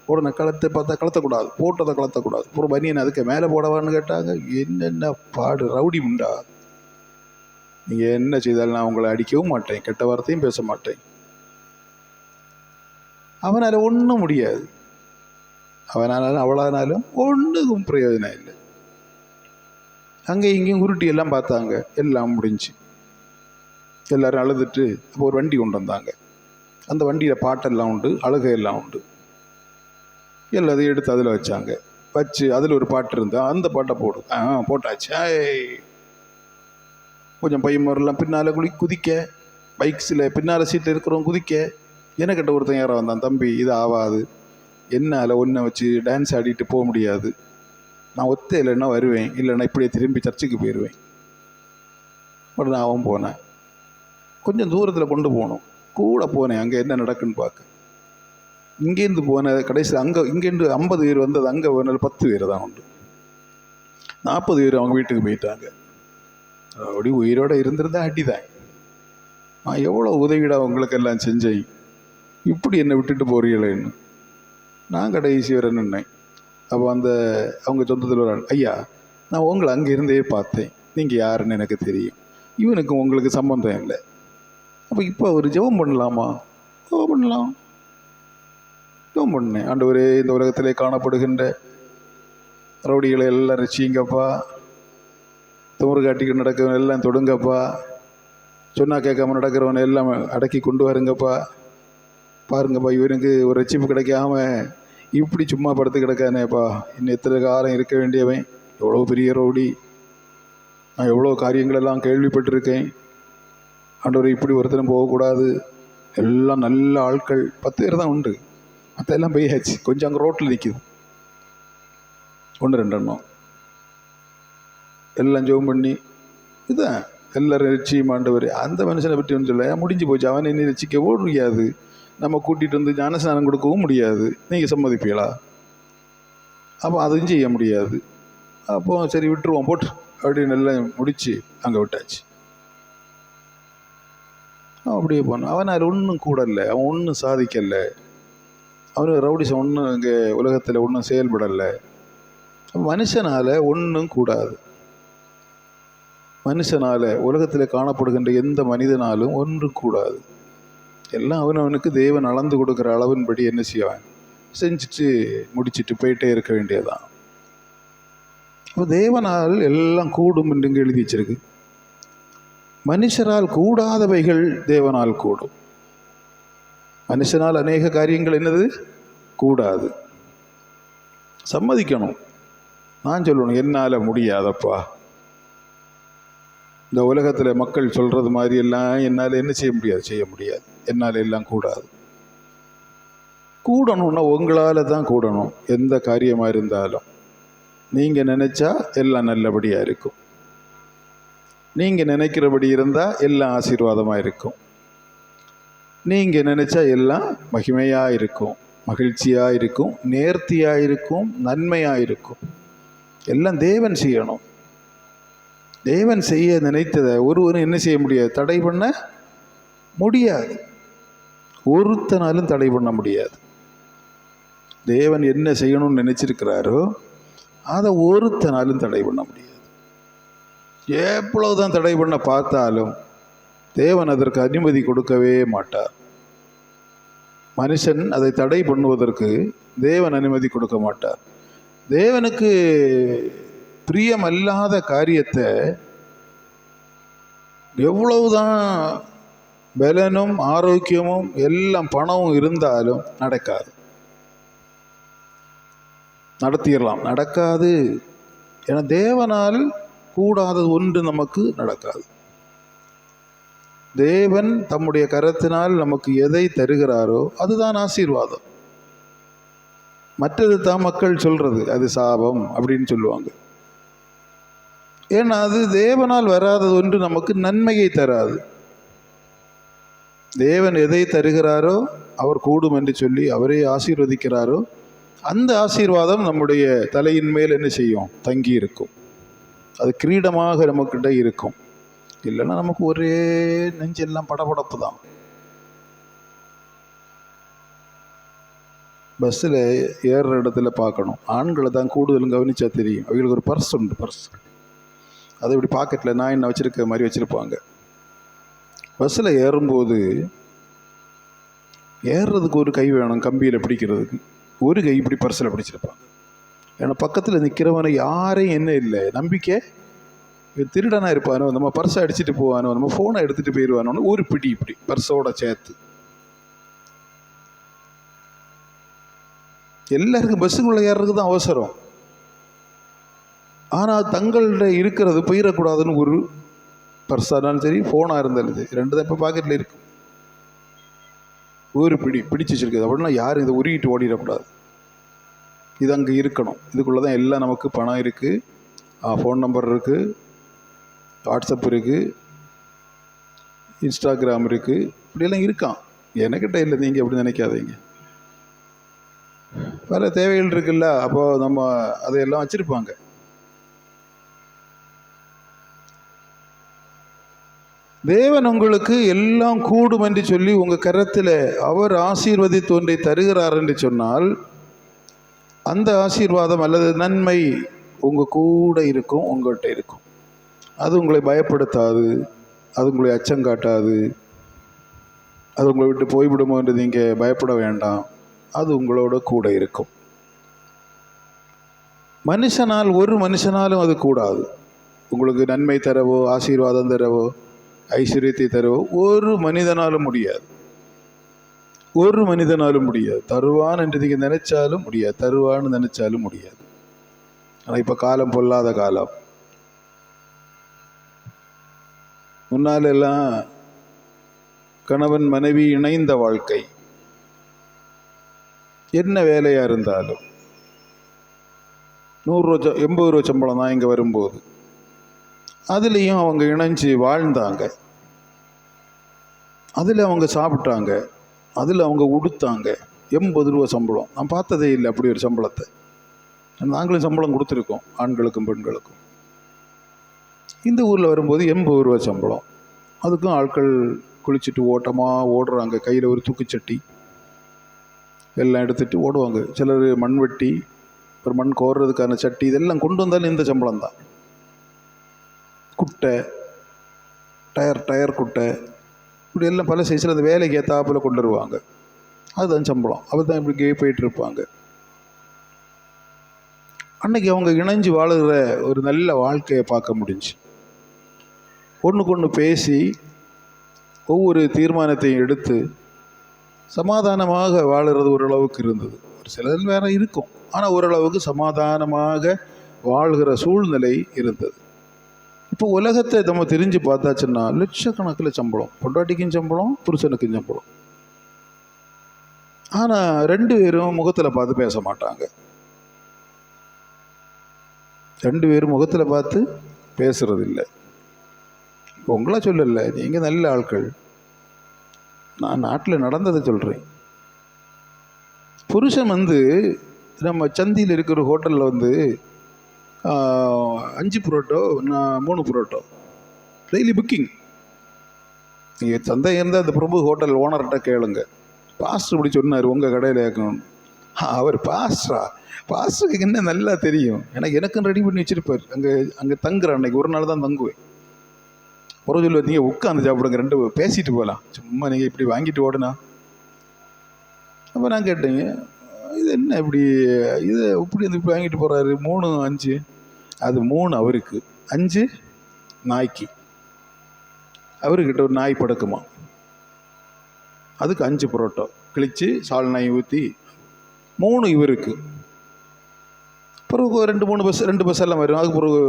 உடனே கலத்தை பார்த்தா கலத்தக்கூடாது, போட்டதை கலத்தக்கூடாது, ஒரு பனியன் அதுக்கு மேலே போடவான்னு கேட்டாங்க. என்னென்ன பாடு! ரவுடி உண்டா? நீங்கள் என்ன செய்தாலும் நான் உங்களை அடிக்கவும் மாட்டேன், கெட்ட வார்த்தையும் பேச மாட்டேன். அவனால் ஒன்றும் முடியாது. அவனாலும் அவளானாலும் ஒன்றுக்கும் பிரயோஜனம் இல்லை. அங்கே இங்கேயும் உருட்டி எல்லாம் பார்த்தாங்க, எல்லாம் முடிஞ்சு. எல்லோரும் அழுதுட்டு அப்போ ஒரு வண்டி கொண்டு வந்தாங்க. அந்த வண்டியில் பாட்டெல்லாம் உண்டு, அழுகையெல்லாம் உண்டு. எல்லாத்தையும் எடுத்து அதில் வச்சாங்க. வச்சு அதில் ஒரு பாட்டு இருந்தால் அந்த பாட்டை போட்டாச்சு. கொஞ்சம் பையன்மாரெல்லாம் பின்னால் குதிக்க, பைக்ஸில் பின்னால் சீட்டில் இருக்கிறவங்க குதிக்க. எனக்கிட்ட ஒருத்தன் யாரோ வந்தான், தம்பி இது ஆகாது, என்னால் ஒன்றை வச்சு டான்ஸ் ஆடிட்டு போக முடியாது, நான் ஒத்த இல்லைன்னா வருவேன், இல்லைன்னா இப்படியே திரும்பி சர்ச்சுக்கு போயிடுவேன். உடனே அவன் போனேன். கொஞ்சம் தூரத்தில் கொண்டு போகணும், கூட போனேன் அங்கே என்ன நடக்குன்னு பார்க்க. இங்கேருந்து போன கடைசியில் அங்கே இங்கேருந்து 50 பேர் வந்தது, அங்கே ஒரு 10 பேர் தான் உண்டு. 40 பேர் அவங்க வீட்டுக்கு போயிட்டாங்க. அப்படி உயிரோடு இருந்திருந்தா அடிதான். நான் எவ்வளோ உதவிடா உங்களுக்கு எல்லாம் செஞ்சேன், இப்படி என்னை விட்டுட்டு போறீங்களேன்னு நான் கடைசி வரை நின்னேன். அப்போ அவங்க சொந்தத்தில் ஒரு ஐயா, நான் உங்களை அங்கே இருந்தே பார்த்தேன், நீங்கள் யாருன்னு எனக்கு தெரியும், இவனுக்கு உங்களுக்கு சம்பந்தம் இல்லை. அப்போ இப்போ ஒரு ஜெபம் பண்ணலாமா? பண்ணலாம். ஜெபம் பண்ணேன். ஆண்டவரே, இந்த உலகத்திலே காணப்படுகின்ற ரவுடிகளை எல்லாம் ரசிங்கப்பா, துமறு காட்டிக்கு நடக்கிறவன் எல்லாம் தொடுங்கப்பா, சொன்னால் கேட்காம நடக்கிறவனை எல்லாம் அடக்கி கொண்டு வருங்கப்பா, பாருங்கப்பா, இவனுக்கு ஒரு ரட்சிப்பு கிடைக்காம இப்படி சும்மா படுத்து கிடக்கானேப்பா, இன்னும் எத்தனை காலம் இருக்க வேண்டியவன், எவ்வளோ பெரிய ரோடி, நான் எவ்வளோ காரியங்களெல்லாம் கேள்விப்பட்டிருக்கேன், ஆண்டவர் இப்படி ஒருத்தரும் போகக்கூடாது, எல்லாம் நல்ல ஆட்கள் 10 பேர் தான் உண்டு, மற்ற எல்லாம் போயாச்சு, கொஞ்சம் அங்கே ரோட்டில் நிற்கிது 1-2 எண்ணம், எல்லாம் ஜெபம் பண்ணி இதுதான் எல்லாரும் ரட்சியும் ஆண்டவர். அந்த மனுஷனை பற்றி ஒன்று சொல்ல முடிஞ்சு போச்சு, அவனை இன்னும் ரட்சிக்கவும் முடியாது, நம்ம கூட்டிகிட்டு வந்து ஞானஸ்நானம் கொடுக்கவும் முடியாது, நீங்கள் சம்மதிப்பீங்களா? அப்போ அதையும் செய்ய முடியாது. அப்போ சரி விட்டுருவோம் போட்டு அப்படின்னு எல்லாம் முடித்து அங்கே விட்டாச்சு. அப்படியே போனான். அவன் அதில் ஒன்றும் கூட இல்லை, அவன் ஒன்றும் சாதிக்கலை, அவனுக்கு ரவுடிசம் ஒன்றும் இங்கே உலகத்தில் ஒன்றும் செயல்படலை. மனுஷனால் ஒன்றும் கூடாது. மனுஷனால் உலகத்தில் காணப்படுகின்ற எந்த மனிதனாலும் ஒன்றும் கூடாது. எல்லாம் அவனுக்கு தேவன் அளந்து கொடுக்குற அளவின்படி என்ன செய்வான், செஞ்சுட்டு முடிச்சுட்டு போயிட்டே இருக்க வேண்டியதான். இப்போ தேவனால் எல்லாம் கூடும் என்று இங்கே எழுதி வச்சிருக்கு. மனுஷரால் கூடாதவைகள் தேவனால் கூடும். மனுஷனால் அநேக காரியங்கள் என்னது கூடாது. சம்மதிக்கணும். நான் சொல்லணும், என்னால் முடியாதப்பா, இந்த உலகத்தில் மக்கள் சொல்கிறது மாதிரி எல்லாம் என்னால் என்ன செய்ய முடியாது, என்னால் எல்லாம் கூடாது. கூடணும்னா உங்களால் தான் கூடணும். எந்த காரியமாக இருந்தாலும் நீங்கள் நினச்சா எல்லாம் நல்லபடியாக இருக்கும். நீங்கள் நினைக்கிறபடி இருந்தால் எல்லாம் ஆசீர்வாதமாக இருக்கும். நீங்கள் நினச்சா எல்லாம் மகிமையாக இருக்கும், மகிழ்ச்சியாக இருக்கும், நேர்த்தியாக இருக்கும், நன்மையாக இருக்கும். எல்லாம் தேவன் செய்யணும். தேவன் செய்ய நினைத்ததை ஒருவரும் என்ன செய்ய முடியாது, தடை பண்ண முடியாது. ஒருத்தனாலும் தடை பண்ண முடியாது. தேவன் என்ன செய்யணும்னு நினச்சிருக்கிறாரோ அதை ஒருத்தனாலும் தடை பண்ண முடியாது. எவ்வளவுதான் தடை பண்ண பார்த்தாலும் தேவன் அதற்கு அனுமதி கொடுக்கவே மாட்டார். மனுஷன் அதை தடை பண்ணுவதற்கு தேவன் அனுமதி கொடுக்க மாட்டார். தேவனுக்கு பிரியமல்லாத காரியத்தை எவ்வளவுதான் பலனும் ஆரோக்கியமும் எல்லாம் பணமும் இருந்தாலும் நடக்காது. நடத்திடலாம், நடக்காது. ஏன்னா தேவனால் கூடாதது ஒன்று நமக்கு நடக்காது. தேவன் தம்முடைய கரத்தினால் நமக்கு எதை தருகிறாரோ அதுதான் ஆசீர்வாதம். மற்றது தான் மக்கள் சொல்றது அது சாபம் அப்படின்னு சொல்லுவாங்க. ஏன்னா அது தேவனால் வராதது ஒன்று நமக்கு நன்மையை தராது. தேவன் எதை தருகிறாரோ அவர் கூடும் என்று சொல்லி அவரே ஆசீர்வதிக்கிறாரோ அந்த ஆசீர்வாதம் நம்முடைய தலையின் மேல் என்ன செய்யும், தங்கி இருக்கும். அது கிரீடமாக நமக்கிட்ட இருக்கும். இல்லைன்னா நமக்கு ஒரே நெஞ்செல்லாம் படபடப்பு தான். பஸ்ஸில் ஏறுற இடத்துல பார்க்கணும், ஆண்களை தான் கூடுதலும் கவனிச்சா தெரியும். அவங்களுக்கு ஒரு பர்ஸ் உண்டு, பர்ஸ் அதை இப்படி பாக்கெட்டில் நான் என்ன வச்சுருக்க மாதிரி வச்சுருப்பாங்க. பஸ்ஸில் ஏறும்போது ஏறுறதுக்கு ஒரு கை வேணும், கம்பியில் பிடிக்கிறதுக்கு ஒரு கை இப்படி பர்ஸில் பிடிச்சிருப்பாங்க. ஏன்னா பக்கத்தில் நிற்கிறவனை யாரையும் என்ன இல்லை நம்பிக்கை, திருடனாக இருப்பானோ, நம்ம பர்ஸை அடிச்சுட்டு போவானோ, நம்ம ஃபோனை எடுத்துகிட்டு போயிடுவானோன்னு ஒரு பிடி இப்படி பர்ஸோட சேர்த்து. எல்லாருக்கும் பஸ்ஸுக்குள்ளே ஏறுறதுக்கு தான் அவசரம். ஆனால் தங்கள்கிட்ட இருக்கிறது போயிடக்கூடாதுன்னு ஒரு பர்ஸாக இருந்தாலும் சரி, ஃபோனாக இருந்தாலும் சரி, ரெண்டு தான் இப்போ பாக்கெட்டில் இருக்கு. ஒரு பிடி பிடிச்சி வச்சுருக்குது அப்படின்னா யாரும் இதை உருகிட்டு ஓடிடக்கூடாது. இது அங்கே இருக்கணும். இதுக்குள்ளே தான் எல்லாம் நமக்கு பணம் இருக்குது, ஃபோன் நம்பர் இருக்குது, வாட்ஸ்அப் இருக்குது, இன்ஸ்டாகிராம் இருக்குது, இப்படியெல்லாம் இருக்கான். எனக்கிட்ட இல்லை, நீங்கள் அப்படி நினைக்காதீங்க. வேறு தேவைகள் இருக்குல்ல, அப்போது நம்ம அதையெல்லாம் வச்சுருப்பாங்க. தேவன் உங்களுக்கு எல்லாம் கூடும் என்று சொல்லி உங்கள் கரத்தில் அவர் ஆசீர்வதித்து ஒன்றை தருகிறார் என்று சொன்னால் அந்த ஆசீர்வாதம் அல்லது நன்மை உங்கள் கூட இருக்கும், உங்கள்கிட்ட இருக்கும். அது உங்களை பயப்படுத்தாது, அது உங்களை அச்சங்காட்டாது, அது உங்களை விட்டு போய்விடுமோ என்று நீங்கள் பயப்பட வேண்டாம். அது உங்களோட கூட இருக்கும். மனுஷனால் ஒரு மனுஷனாலும் அது கூடாது. உங்களுக்கு நன்மை தரவோ ஆசீர்வாதம் தரவோ ஐஸ்வர்யத்தை தரவோ ஒரு மனிதனாலும் முடியாது. ஒரு மனிதனாலும் முடியாது. தருவான் என்று நீங்கள் நினைச்சாலும் முடியாது, தருவான்னு நினைச்சாலும் முடியாது. ஆனால் இப்போ காலம் பொல்லாத காலம். முன்னாலெல்லாம் கணவன் மனைவி இணைந்த வாழ்க்கை, என்ன வேலையாக இருந்தாலும் 100 ரூபா 80 ரூபா சம்பளம் தான் இங்கே வரும்போது. அதுலேயும் அவங்க இணைஞ்சு வாழ்ந்தாங்க, அதில் அவங்க சாப்பிட்டாங்க, அதில் அவங்க உடுத்தாங்க. 80 ரூபா சம்பளம் நான் பார்த்ததே இல்லை, அப்படி ஒரு சம்பளத்தை. நாங்களும் சம்பளம் கொடுத்துருக்கோம், ஆண்களுக்கும் பெண்களுக்கும். இந்த ஊரில் வரும்போது 80 ரூபா சம்பளம். அதுக்கும் ஆட்கள் குளிச்சுட்டு ஓட்டமாக ஓடுறாங்க, கையில் ஒரு தூக்குச்சட்டி எல்லாம் எடுத்துகிட்டு ஓடுவாங்க. சிலர் மண்வெட்டி, ஒரு மண் கோர்றதுக்கான சட்டி, இதெல்லாம் கொண்டு வந்தாலும் இந்த சம்பளம் தான். குட்டை, டயர் குட்டை, இப்படி எல்லாம் பல சைஸில் அந்த வேலைக்கு ஏற்றாப்பில் கொண்டு வருவாங்க. அதுதான் சம்பளம். அவர் தான் இப்படி போயிட்டுருப்பாங்க. அன்றைக்கி அவங்க இணைஞ்சு வாழுகிற ஒரு நல்ல வாழ்க்கையை பார்க்க முடிஞ்சு. ஒன்றுக்கு ஒன்று பேசி ஒவ்வொரு தீர்மானத்தையும் எடுத்து சமாதானமாக வாழுறது ஓரளவுக்கு இருந்தது. ஒரு சிலர் வேற இருக்கும், ஆனால் ஓரளவுக்கு சமாதானமாக வாழ்கிற சூழ்நிலை இருந்தது. இப்போ உலகத்தை நம்ம தெரிஞ்சு பார்த்தாச்சுன்னா லட்சக்கணக்கில் சம்பளம், பொண்டாட்டிக்கும் சம்பளம், புருஷனுக்கும் சம்பளம். ஆனால் 2 பேரும் முகத்தில் பார்த்து பேச மாட்டாங்க. 2 பேரும் முகத்தில் பார்த்து பேசுறது இல்லை. உங்களா சொல்லலை, நீங்கள் நல்ல ஆட்கள், நான் நாட்டில் நடந்ததை சொல்கிறேன். புருஷன் நம்ம சந்தியில் இருக்கிற ஹோட்டலில் 5 புரோட்டோ, 3 புரோட்டோ டெய்லி புக்கிங். நீங்கள் சந்தை இருந்தால் அந்த பிரபு ஹோட்டல் ஓனர்கிட்ட கேளுங்க, பாஸ்டர் இப்படி சொன்னார் உங்கள் கடையில் கேட்கணும். அவர் பாஸ்டருக்கு என்ன நல்லா தெரியும், எனக்கும் ரெடி பண்ணி வச்சுருப்பார். அங்கே தங்குறேன், அன்றைக்கி ஒரு நாள் தான் தங்குவேன். ஒரு சொல்லுவார், நீங்கள் உட்காந்து சாப்பிடுங்க, 2 பேசிட்டு போகலாம், சும்மா நீங்கள் இப்படி வாங்கிட்டு ஓடுனா. அப்போ நான் கேட்டேங்க, இது என்ன இப்படி இப்படி வாங்கிட்டு போகிறாரு? 3 5, அது 3 அவருக்கு, 5 நாய்க்கு. அவர்கிட்ட ஒரு நாய் படுக்குமா, அதுக்கு 5 புரோட்டோ கிழிச்சு சால் நாய் ஊற்றி 3 இவருக்கு. பிறகு 2 பஸ் எல்லாம் வரும். அதுக்கு பிறகு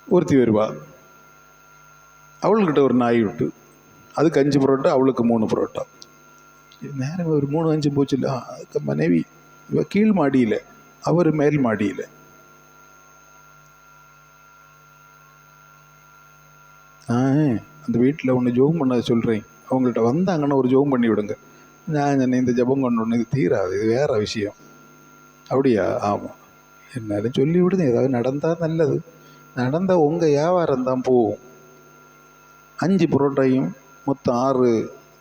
ஒருத்தி வருவா, அவள்கிட்ட ஒரு நாய் விட்டு, அதுக்கு 5 புரோட்டா, அவளுக்கு 3 புரோட்டா. நேரம் ஒரு 3 5 போச்சு இல்லை. அதுக்கு மனைவி இவ கீழ் மாடியில், அவர் மேல் மாடியில். அந்த வீட்டில் ஒன்று ஜோம் பண்ண சொல்கிறேன், அவங்கள்ட்ட வந்தாங்கன்னா ஒரு ஜோம் பண்ணி விடுங்க. நான் இந்த ஜபம் கொண்டு இது தீராது, இது வேறு விஷயம். அப்படியா? ஆமாம், என்னாலும் சொல்லி விடுங்க, ஏதாவது நடந்தால் நல்லது. நடந்தால் உங்கள் வியாபாரம் தான் போகும். 5 புரோட்டாயும் மொத்தம் 6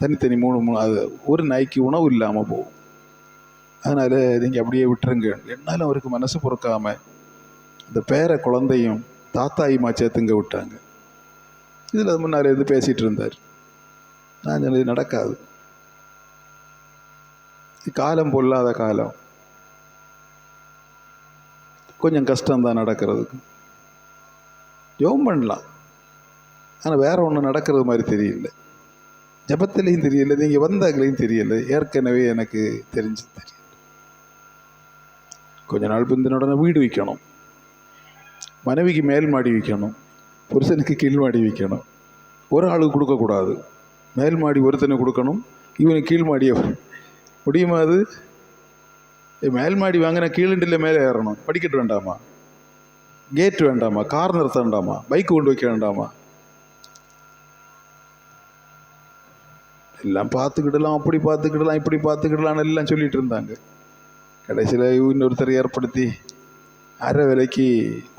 தனித்தனி 3 அது ஒரு நாய்க்கு உணவு இல்லாமல் போகும். அதனால் நீங்கள் அப்படியே விட்டுருங்க. என்னாலும் அவருக்கு மனசு பொறுக்காமல் அந்த பேர குழந்தையும் தாத்தாயுமா சேர்த்துங்க விட்டாங்க. இதில் முன்னாடி இருந்து பேசிகிட்டு இருந்தார். நான் சொன்னது நடக்காது, காலம் பொல்லாத காலம், கொஞ்சம் கஷ்டம்தான் நடக்கிறதுக்கு. ஜெபம் பண்ணலாம், ஆனால் வேற ஒன்று நடக்கிறது மாதிரி தெரியல. ஜபத்திலையும் தெரியல, நீங்கள் வந்தாங்களையும் தெரியல. ஏற்கனவே எனக்கு தெரிஞ்சு தெரியல. கொஞ்ச நாள் பிந்தினுடனே வீடு விற்கணும், மனைவிக்கு மேல் மாடி விற்கணும், புருஷனுக்கு கீழ் மாடி விற்கணும். ஒரு ஆளுக்கு கொடுக்கக்கூடாது, மேல் மாடி ஒருத்தனுக்கு கொடுக்கணும், இவனுக்கு கீழ் மாடியை முடியுமா? அது மேல் மாடி வாங்கினா கீழண்டில் மேலே ஏறணும். படிக்கட்டு வேண்டாமா? கேட் வேண்டாமா? கார் நிறுத்த வேண்டாமா? பைக் கொண்டு வைக்க வேண்டாமா? எல்லாம் பார்த்துக்கிடலாம், அப்படி பார்த்துக்கிடலாம், இப்படி பார்த்துக்கிடலான்னு எல்லாம் சொல்லிட்டு இருந்தாங்க. கடைசியில் இன்னொருத்தர் ஏற்படுத்தி அரை விலைக்கு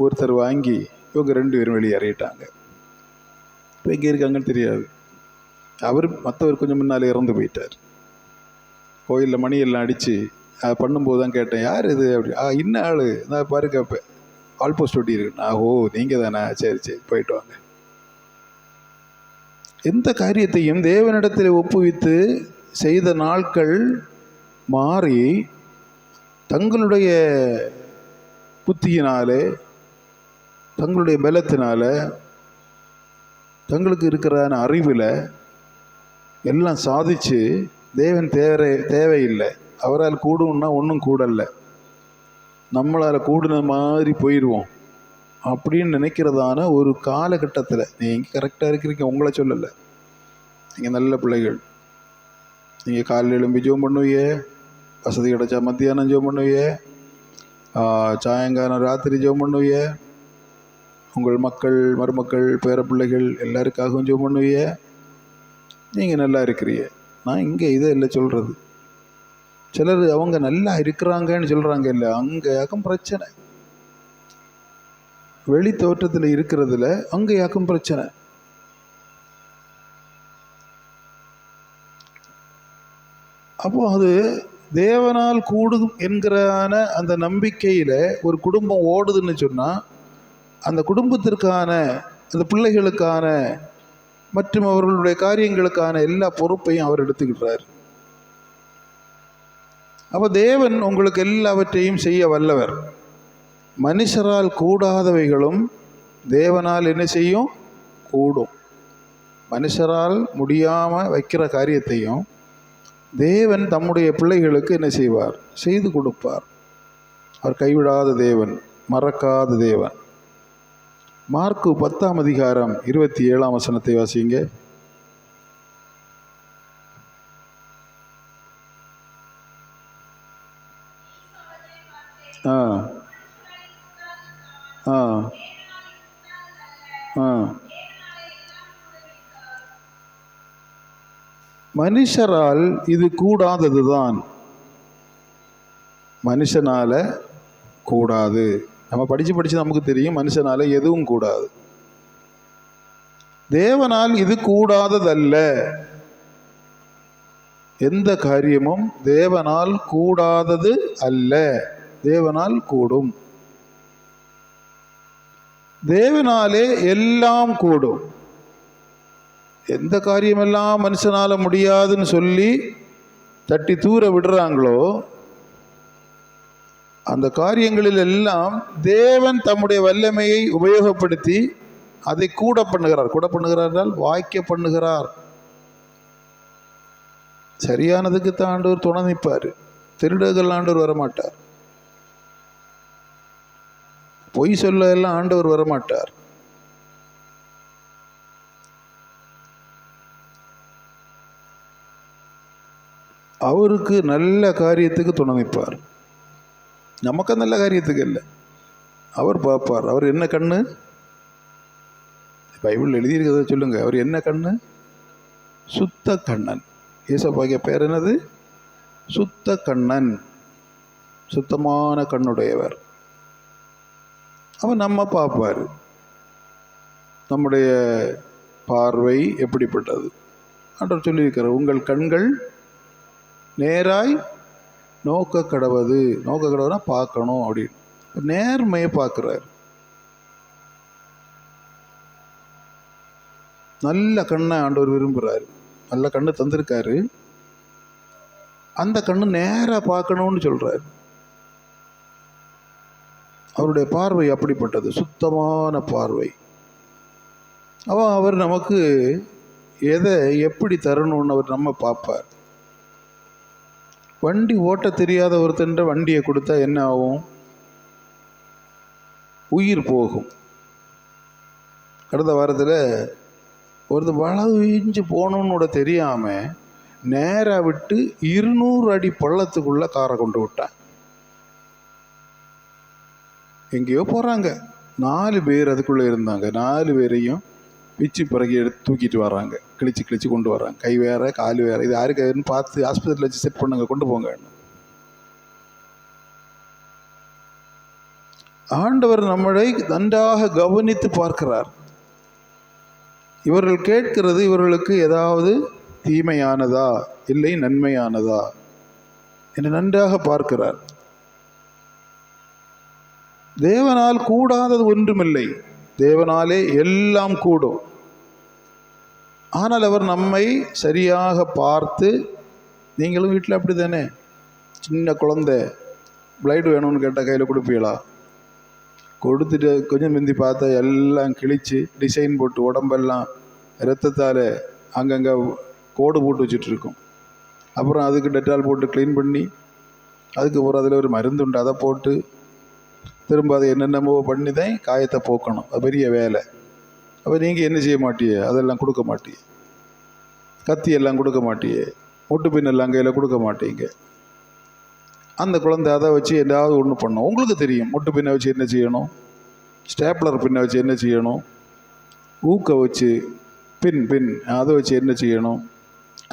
ஒருத்தர் வாங்கி இவங்க 2 பேரும் வெளியேறிட்டாங்க. இப்போ எங்கே இருக்காங்கன்னு தெரியாது. அவர் மற்றவர் கொஞ்சம் முன்னால் இறந்து போயிட்டார். கோயிலில் மணியெல்லாம் அடித்து அதை பண்ணும்போது தான் கேட்டேன், யார் இது அப்படி. இன்னும் ஆள் நான் பாருங்க, இப்போ ஆல்போஸ்ட் ஒட்டி இருக்கு. ஓ நீங்கள் தானே, சரி போயிட்டு வாங்க. எந்த காரியத்தையும் தேவனிடத்தில் ஒப்புவித்து செய்த நாட்கள் மாறி தங்களுடைய புத்தியினாலே, தங்களுடைய பலத்தினால, தங்களுக்கு இருக்கிறதான அறிவில் எல்லாம் சாதிச்சு தேவன் தேவையில்லை, அவரால் கூடும்னா ஒன்றும் கூடலை, நம்மளால் கூடுன மாதிரி போயிடுவோம் அப்படின்னு நினைக்கிறதான ஒரு காலகட்டத்தில் நீங்கள் கரெக்டாக இருக்கிறீங்க. உங்களை சொல்லலை, நீங்கள் நல்ல பிள்ளைகள். நீங்கள் காலையில் எழும்பி ஜோம் பண்ணுவீங்க, வசதி கிடச்சா மத்தியானம் ஜோம் பண்ணுவீங்க, சாயங்காலம் ராத்திரி ஜோம் பண்ணுவீங்க, உங்கள் மக்கள் மருமக்கள் பேர பிள்ளைகள் எல்லாருக்காகவும் ஜோம் பண்ணுவீங்க. நீங்கள் நல்லா இருக்கிறீங்க. நான் இங்கே இதை இல்லை சொல்கிறது. சிலர் அவங்க நல்லா இருக்கிறாங்கன்னு சொல்கிறாங்க, இல்லை அங்கேயாக்கும் பிரச்சனை. வெளி தோற்றத்தில் இருக்கிறதுல அங்கேயாக்கும் பிரச்சனை. அப்போ அது தேவனால் கூடும் என்கிறான அந்த நம்பிக்கையில் ஒரு குடும்பம் ஓடுதுன்னு சொன்னால், அந்த குடும்பத்திற்கான, அந்த பிள்ளைகளுக்கான மற்றும் அவர்களுடைய காரியங்களுக்கான எல்லா பொறுப்பையும் அவர் எடுத்துக்கிட்டார். அப்போ தேவன் உங்களுக்கு எல்லாவற்றையும் செய்ய வல்லவர். மனுஷரால் கூடாதவைகளும் தேவனால் என்ன செய்யும்? கூடும். மனுஷரால் முடியாமல் வைக்கிற காரியத்தையும் தேவன் தம்முடைய பிள்ளைகளுக்கு என்ன செய்வார்? செய்து கொடுப்பார். அவர் கைவிடாத தேவன், மறக்காத தேவன். மார்க்கு 10ஆம் அதிகாரம் 27ஆம் வசனத்தை வாசிங்க. மனுஷரால் இது கூடாததுதான், மனுஷனால கூடாது. நம்ம படித்து நமக்கு தெரியும், மனுஷனால எதுவும் கூடாது. தேவனால் இது கூடாததல்ல. எந்த காரியமும் தேவனால் கூடாதது அல்ல, தேவனால் கூடும். தேவனாலே எல்லாம் கூடும். எந்த காரியமெல்லாம் மனுஷனால முடியாதுன்னு சொல்லி தட்டி தூர விடுறாங்களோ, அந்த காரியங்களில் எல்லாம் தேவன் தம்முடைய வல்லமையை உபயோகப்படுத்தி அதை கூட பண்ணுகிறார். கூட பண்ணுகிறார் என்றால் வாய்க்க பண்ணுகிறார். சரியானதுக்கு தான் ஆண்டவர் துணை நிற்பார். திருடர்கள் ஆண்டவர் வரமாட்டார். பொய் சொல்ல எல்லாம் ஆண்டவர் வரமாட்டார். அவருக்கு நல்ல காரியத்துக்கு துணை நிற்பார். நமக்கு நல்ல காரியத்துக்கு இல்லை, அவர் பார்ப்பார். அவர் என்ன கண்ணு? பைபிள் எழுதியிருக்கிறத சொல்லுங்க. அவர் என்ன கண்ணு? சுத்த கண்ணன். ஏசப்பாகிய பேர் என்னது? சுத்த கண்ணன், சுத்தமான கண்ணுடையவர். அவர் நம்ம பார்ப்பார். நம்முடைய பார்வை எப்படிப்பட்டது? ஆண்டவர் சொல்லியிருக்கிறார், உங்கள் கண்கள் நேராய் நோக்க கடவுது. நோக்க கடவுனா பார்க்கணும் அப்படின்னு. நேர்மையை பார்க்குறார். நல்ல கண்ணை ஆண்டவர் விரும்புகிறாரு. நல்ல கண்ணு தந்திருக்காரு. அந்த கண்ணு நேராக பார்க்கணும்னு சொல்கிறார். அவருடைய பார்வை அப்படிப்பட்டது, சுத்தமான பார்வை. அவர் நமக்கு எதை எப்படி தரணும்னு அவர் நம்ம பார்ப்பார். வண்டி ஓட்ட தெரியாத ஒருத்தன்ற வண்டியை கொடுத்தா என்ன ஆகும்? உயிர் போகும். கடந்த வாரத்தில் ஒருத்தர் வளவு இஞ்சி போகணுன்னு கூட தெரியாமல் நேராக விட்டு 200 அடி பள்ளத்துக்குள்ளே காரை கொண்டு விட்டான். எங்கேயோ போகிறாங்க. 4 பேர் அதுக்குள்ளே இருந்தாங்க. 4 பேரையும் பிச்சு பிறகு எடுத்து தூக்கிட்டு வராங்க. கிழிச்சு கொண்டு வராங்க. கை வேற கால் வேற. இது யாருக்குன்னு பார்த்து ஆஸ்பத்திரியில் வச்சு செட் பண்ணுங்க, கொண்டு போங்க. ஆண்டவர் நம்மளை நன்றாக கவனித்து பார்க்கிறார். இவர்கள் கேட்கிறது இவர்களுக்கு ஏதாவது தீமையானதா இல்லை நன்மையானதா என்று நன்றாக பார்க்கிறார். தேவனால் கூடாதது ஒன்றுமில்லை. தேவனாலே எல்லாம் கூடும். ஆனால் அவர் நம்மை சரியாக பார்த்து, நீங்களும் வீட்டில் அப்படி தானே, சின்ன குழந்தை பிளைடு வேணும்னு கேட்டால் கையில் கொடுப்பீங்களா? கொடுத்துட்டு கொஞ்சம் முந்தி பார்த்தா எல்லாம் கிழிச்சு டிசைன் போட்டு உடம்பெல்லாம் இரத்தத்தால் அங்கங்கே கோடு போட்டு வச்சுட்ருக்கோம். அப்புறம் அதுக்கு டெட்டால் போட்டு க்ளீன் பண்ணி, அதுக்கப்புறம் அதில் ஒரு மருந்து உண்டு, அதை போட்டு திரும்ப அதை என்னென்னமோ பண்ணி தான் காயத்தை போக்கணும். அது பெரிய வேலை. அப்போ நீங்கள் என்ன செய்ய மாட்டியே, அதெல்லாம் கொடுக்க மாட்டியே, கத்தி எல்லாம் கொடுக்க மாட்டியே, முட்டு பின்னெல்லாம் கையில் கொடுக்க மாட்டீங்க. அந்த குழந்தை அதை வச்சு ஏதாவது ஒன்று பண்ணும். உங்களுக்கு தெரியும் முட்டு பின்ன வச்சு என்ன செய்யணும், ஸ்டேப்லர் பின்ன வச்சு என்ன செய்யணும், ஊக்க வச்சு பின் அதை வச்சு என்ன செய்யணும்,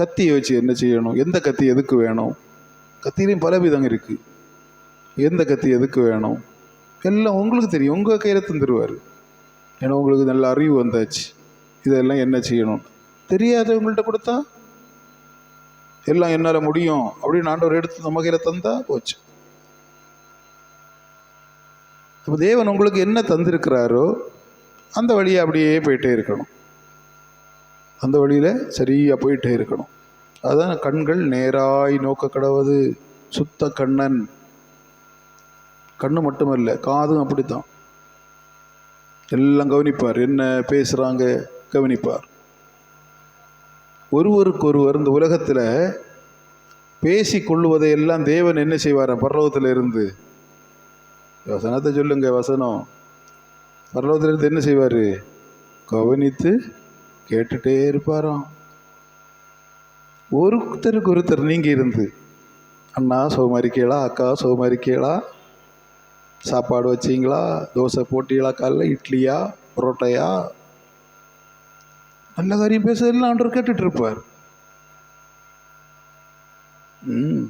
கத்தியை வச்சு என்ன செய்யணும், எந்த கத்தி எதுக்கு வேணும், கத்திலையும் பல விதம் இருக்குது, எந்த கத்தி எதுக்கு வேணும் எல்லாம் உங்களுக்கு தெரியும். உங்கள் கையில் தந்துடுவார். ஏன்னா உங்களுக்கு நல்ல அறிவு வந்தாச்சு, இதெல்லாம் என்ன செய்யணும். தெரியாதவங்கள்ட்ட கொடுத்தா எல்லாம் என்னால் முடியும் அப்படின்னு ஆண்டவர் எடுத்து நம்ம கையில் தந்தா போச்சு. இப்போ தேவன் உங்களுக்கு என்ன தந்திருக்கிறாரோ அந்த வழியை அப்படியே போயிட்டே இருக்கணும், அந்த வழியில் சரியாக போயிட்டே இருக்கணும். அதுதான் கண்கள் நேராய் நோக்க கடவுது. சுத்த கண்ணன். கண்ணு மட்டுமல்ல, காதும் அப்படித்தான். எல்லாம் கவனிப்பார், என்ன பேசுகிறாங்க கவனிப்பார். ஒருவருக்கொருவர் இந்த உலகத்தில் பேசி கொள்ளுவதை எல்லாம் தேவன் என்ன செய்வார், பரலோகத்தில் இருந்து வசனத்தை சொல்லுங்க, வசனம் பரலோகத்தில் இருந்து என்ன செய்வார், கவனித்து கேட்டுட்டே இருப்பாராம். ஒருத்தருக்கு ஒருத்தர் நீங்கள் இருந்து, அண்ணா சோமாரிக்கீழா, அக்கா சோமாரிக்கீழா, சாப்பாடு வச்சிங்களா, தோசை போட்டிகளா, காலைல இட்லியா புரோட்டையா, நல்ல காரியம் பேசுறதெல்லாம் ஆண்டவர் கேட்டுட்டு இருப்பார்.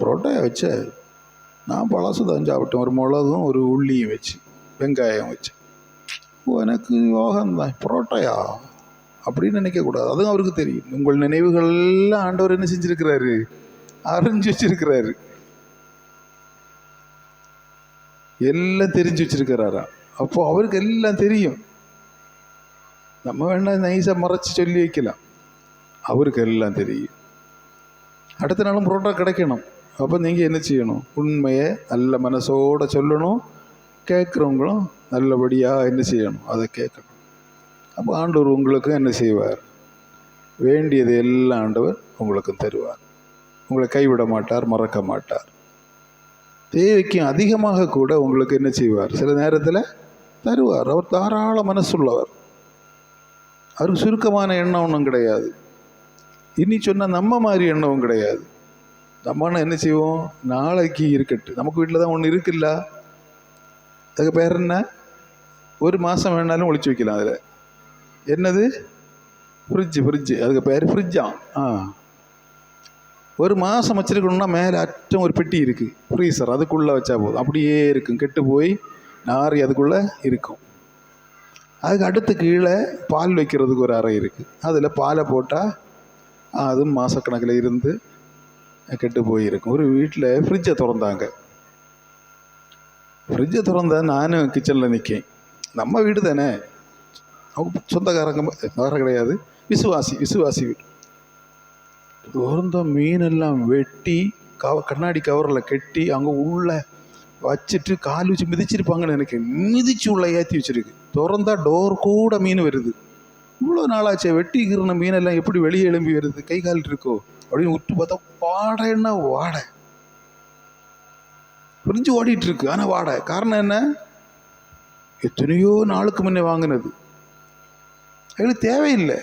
புரோட்டையா வச்ச, நான் பழசு தான் சாப்பிட்டேன், ஒரு மிளகும் ஒரு உள்ளியும் வச்சு வெங்காயம் வச்சு, எனக்கு யோகம்தான், புரோட்டையா அப்படின்னு நினைக்கக்கூடாது. அதுவும் அவருக்கு தெரியும். உங்கள் நினைவுகள்லாம் ஆண்டவர் என்ன செஞ்சிருக்கிறாரு, அறிஞ்சு வச்சிருக்கிறாரு, எல்லாம் தெரிஞ்சு வச்சிருக்கிறாரா. அப்போ அவருக்கு எல்லாம் தெரியும். நம்ம வேணா நைஸாக மறைச்சி சொல்லி வைக்கலாம், அவருக்கு எல்லாம் தெரியும். அடுத்த நாளும் புரோட்டா கிடைக்கணும். அப்போ நீங்கள் என்ன செய்யணும், உண்மையை நல்ல மனசோட சொல்லணும், கேட்குறவங்களும் நல்லபடியாக என்ன செய்யணும், அதை கேட்கணும். அப்போ ஆண்டவர் உங்களுக்கும் என்ன செய்வார், வேண்டியது எல்லாம் ஆண்டவர் உங்களுக்கும் தருவார். உங்களை கைவிட மாட்டார், மறக்க மாட்டார். தேவைக்கும் அதிகமாக கூட உங்களுக்கு என்ன செய்வார், சில நேரத்தில் தருவார். அவர் தாராள மனசுள்ளவர். அவருக்கு சுருக்கமான எண்ணம் ஒன்றும் கிடையாது. இனி சொன்னால் நம்ம மாதிரி எண்ணமும் கிடையாது. நம்ம என்ன செய்வோம், நாளைக்கு இருக்கட்டு, நமக்கு வீட்டில் தான் ஒன்று இருக்குல்ல, அதுக்கு பேர் என்ன, ஒரு மாதம் வேணாலும் ஒழிச்சு வைக்கலாம். அதில் என்னது, ஃப்ரிட்ஜு, அதுக்கு பேர் ஃப்ரிட்ஜா. ஒரு மாதம் வச்சுருக்கணும்னா மேலே அச்சம் ஒரு பெட்டி இருக்குது, ஃப்ரீசர், அதுக்குள்ளே வச்சா போதும், அப்படியே இருக்கும், கெட்டு போய் நாரி அதுக்குள்ளே இருக்கும். அதுக்கு அடுத்து கீழே பால் வைக்கிறதுக்கு ஒரு அறை இருக்குது, அதில் பாலை போட்டால் அதுவும் மாதக்கணக்கில் இருந்து கெட்டு போயிருக்கும். ஒரு வீட்டில் ஃப்ரிட்ஜை திறந்தாங்க. ஃப்ரிட்ஜை திறந்தா நானும் கிச்சனில் நிற்கேன். நம்ம வீடு தானே, அவங்க சொந்தக்காரங்க வேறு கிடையாது, விசுவாசி வீடு. திறந்த மீனெல்லாம் வெட்டி கண்ணாடி கவரில் கட்டி அங்கே உள்ளே வச்சுட்டு கால் வச்சு மிதிச்சிருப்பாங்கன்னு எனக்கு, மிதிச்சு உள்ள ஏற்றி வச்சுருக்கு. திறந்தா டோர் கூட மீன் வருது. இவ்வளோ நாளாச்சே வெட்டிக்கிற மீனெல்லாம் எப்படி வெளியே எழும்பி வருது, கை கால் இருக்கோ அப்படின்னு விட்டு பார்த்தா வாடைன்னா வாடை, பிரிஞ்சு ஓடிட்டுருக்கு. ஆனால் வாடை காரணம் என்ன, எத்தனையோ நாளுக்கு முன்னே வாங்கினது, எங்களுக்கு தேவையில்லை.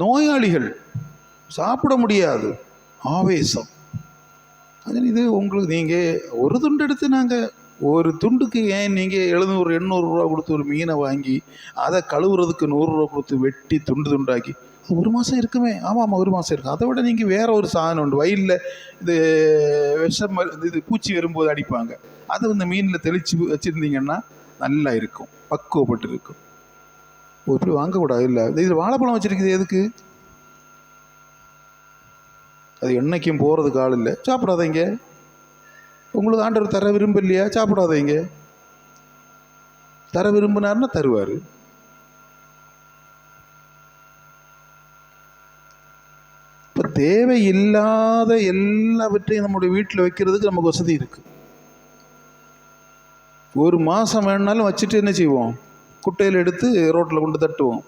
நோயாளிகள் சாப்பிட முடியாது, ஆவேசம். அது இது உங்களுக்கு, நீங்கள் ஒரு துண்டு எடுத்து, நாங்கள் ஒரு துண்டுக்கு ஏன் நீங்கள் 700-800 ரூபா கொடுத்து ஒரு மீனை வாங்கி அதை கழுவுறதுக்கு 100 ரூபா கொடுத்து வெட்டி துண்டாக்கி ஒரு மாதம் இருக்குமே. ஆமாம், ஒரு மாதம் இருக்கும். அதை விட நீங்கள் வேறு ஒரு சாதனம் உண்டு, வயலில் இது விஷம் இது பூச்சி வரும்போது அடிப்பாங்க, அதை இந்த மீனில் தெளித்து வச்சுருந்தீங்கன்னா நல்லா இருக்கும், பக்குவப்பட்டு இருக்கும். இப்படி வாங்கக்கூடாது. இல்லை, இது வாழைப்பழம் வச்சுருக்குது எதுக்கு, அது என்னைக்கும் போகிறதுக்கு ஆள் இல்லை, சாப்பிடாதீங்க. உங்களுக்கு ஆண்டவர் தர விரும்ப இல்லையா, சாப்பிடாதீங்க. தர விரும்பினார்னா தருவார். இப்போ தேவையில்லாத எல்லாவற்றையும் நம்முடைய வீட்டில் வைக்கிறதுக்கு நமக்கு வசதி இருக்குது. ஒரு மாதம் வேணுனாலும் வச்சுட்டு என்ன செய்வோம், குட்டையில் எடுத்து ரோட்டில் கொண்டு தட்டுவோம்.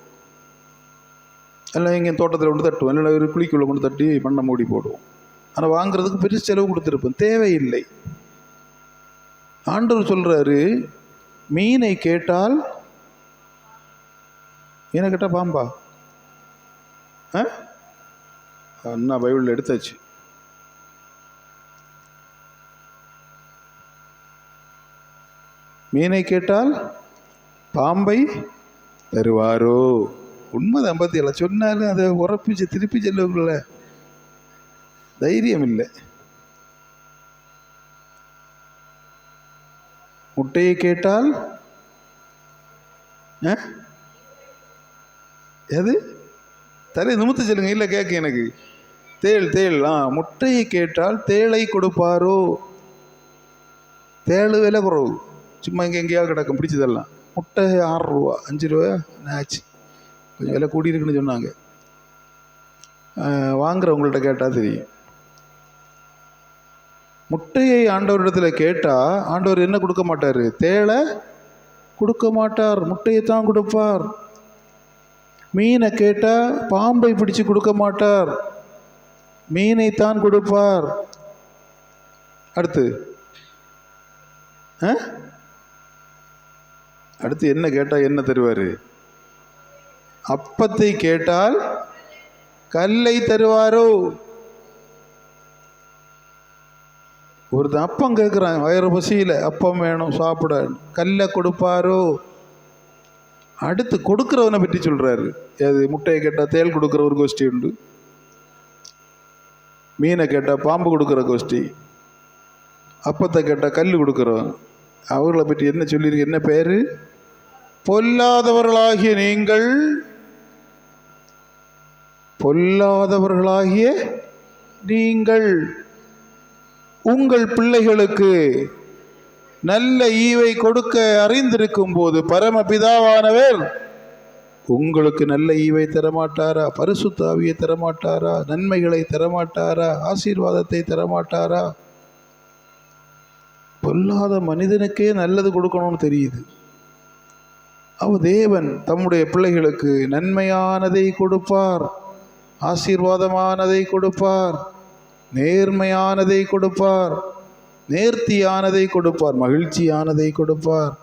எல்லாம் எங்கள் தோட்டத்தில் கொண்டு தட்டுவோம், இல்லை ஒரு குழிக்குள்ளே கொண்டு தட்டி மண்ணை மூடி போடுவோம். ஆனால் வாங்குறதுக்கு பெரிய செலவு கொடுத்துருப்போம், தேவையில்லை. ஆண்டவர் சொல்கிறாரு, மீனை கேட்டால் மீனை கேட்டால் பாம்பா? அண்ணா பைபிளில் எடுத்தாச்சு. மீனை கேட்டால் பாம்பை தருவாரோ? உண்மைதான். பத்தியெல்லாம் சொன்னாலும் அதை உறப்பிச்சு திருப்பி செல்லக்குள்ள தைரியம் இல்லை. முட்டையை கேட்டால் எது? தலை நிமித்து சொல்லுங்க. இல்லை கேட்க எனக்கு. தேள் தேள் முட்டையை கேட்டால் தேளை கொடுப்பாரோ? தேள் விலை குறவு, சும்மா எங்கேயாவது கிடக்கும் பிடிச்சதெல்லாம். முட்டை 6 ரூபா 5 ரூபா ஆச்சு, கொஞ்சம் விலை கூடியிருக்குன்னு சொன்னாங்க. வாங்குறவங்கள்ட்ட கேட்டால் தெரியும். முட்டையை ஆண்டவரிடத்தில் கேட்டால் ஆண்டவர் என்ன கொடுக்க மாட்டார்? தேளை கொடுக்க மாட்டார், முட்டையை தான் கொடுப்பார். மீனை கேட்டால் பாம்பை பிடிச்சு கொடுக்க மாட்டார், மீனைத்தான் கொடுப்பார். அடுத்து அடுத்து என்ன கேட்டால் என்ன தருவார்? அப்பத்தை கேட்டால் கல்லை தருவாரோ? ஒருத்தன் அப்பம் கேட்குறான், வயிறு பசியில் அப்பம் வேணும் சாப்பிட, கல்லை கொடுப்பாரோ? அடுத்து கொடுக்குறவனை பற்றி சொல்கிறாரு. அது முட்டையை கேட்டால் தேள் கொடுக்குற ஒரு கோஷ்டி உண்டு, மீனை கேட்டால் பாம்பு கொடுக்குற கோஷ்டி, அப்பத்தை கேட்டால் கல் கொடுக்குறவன். அவர்களை பற்றி என்ன சொல்லியிருக்கு? என்ன பேர்? பொல்லாதவர்களாகிய நீங்கள், பொல்லாதவர்களாகிய நீங்கள் உங்கள் பிள்ளைகளுக்கு நல்ல ஈவை கொடுக்க அறிந்திருக்கும் போது பரமபிதாவானவர் உங்களுக்கு நல்ல ஈவை தரமாட்டாரா? பரிசுத்த ஆவியை தரமாட்டாரா? நன்மைகளை தரமாட்டாரா? ஆசீர்வாதத்தை தரமாட்டாரா? பொல்லாத மனிதனுக்கே நல்லது கொடுக்கணும்னு தெரியுது. தேவன் தம்முடைய பிள்ளைகளுக்கு நன்மையானதை கொடுப்பார், ஆசீர்வாதமானதை கொடுப்பார், நேர்மையானதை கொடுப்பார், நேர்த்தியானதை கொடுப்பார், மகிழ்ச்சியானதை கொடுப்பார்,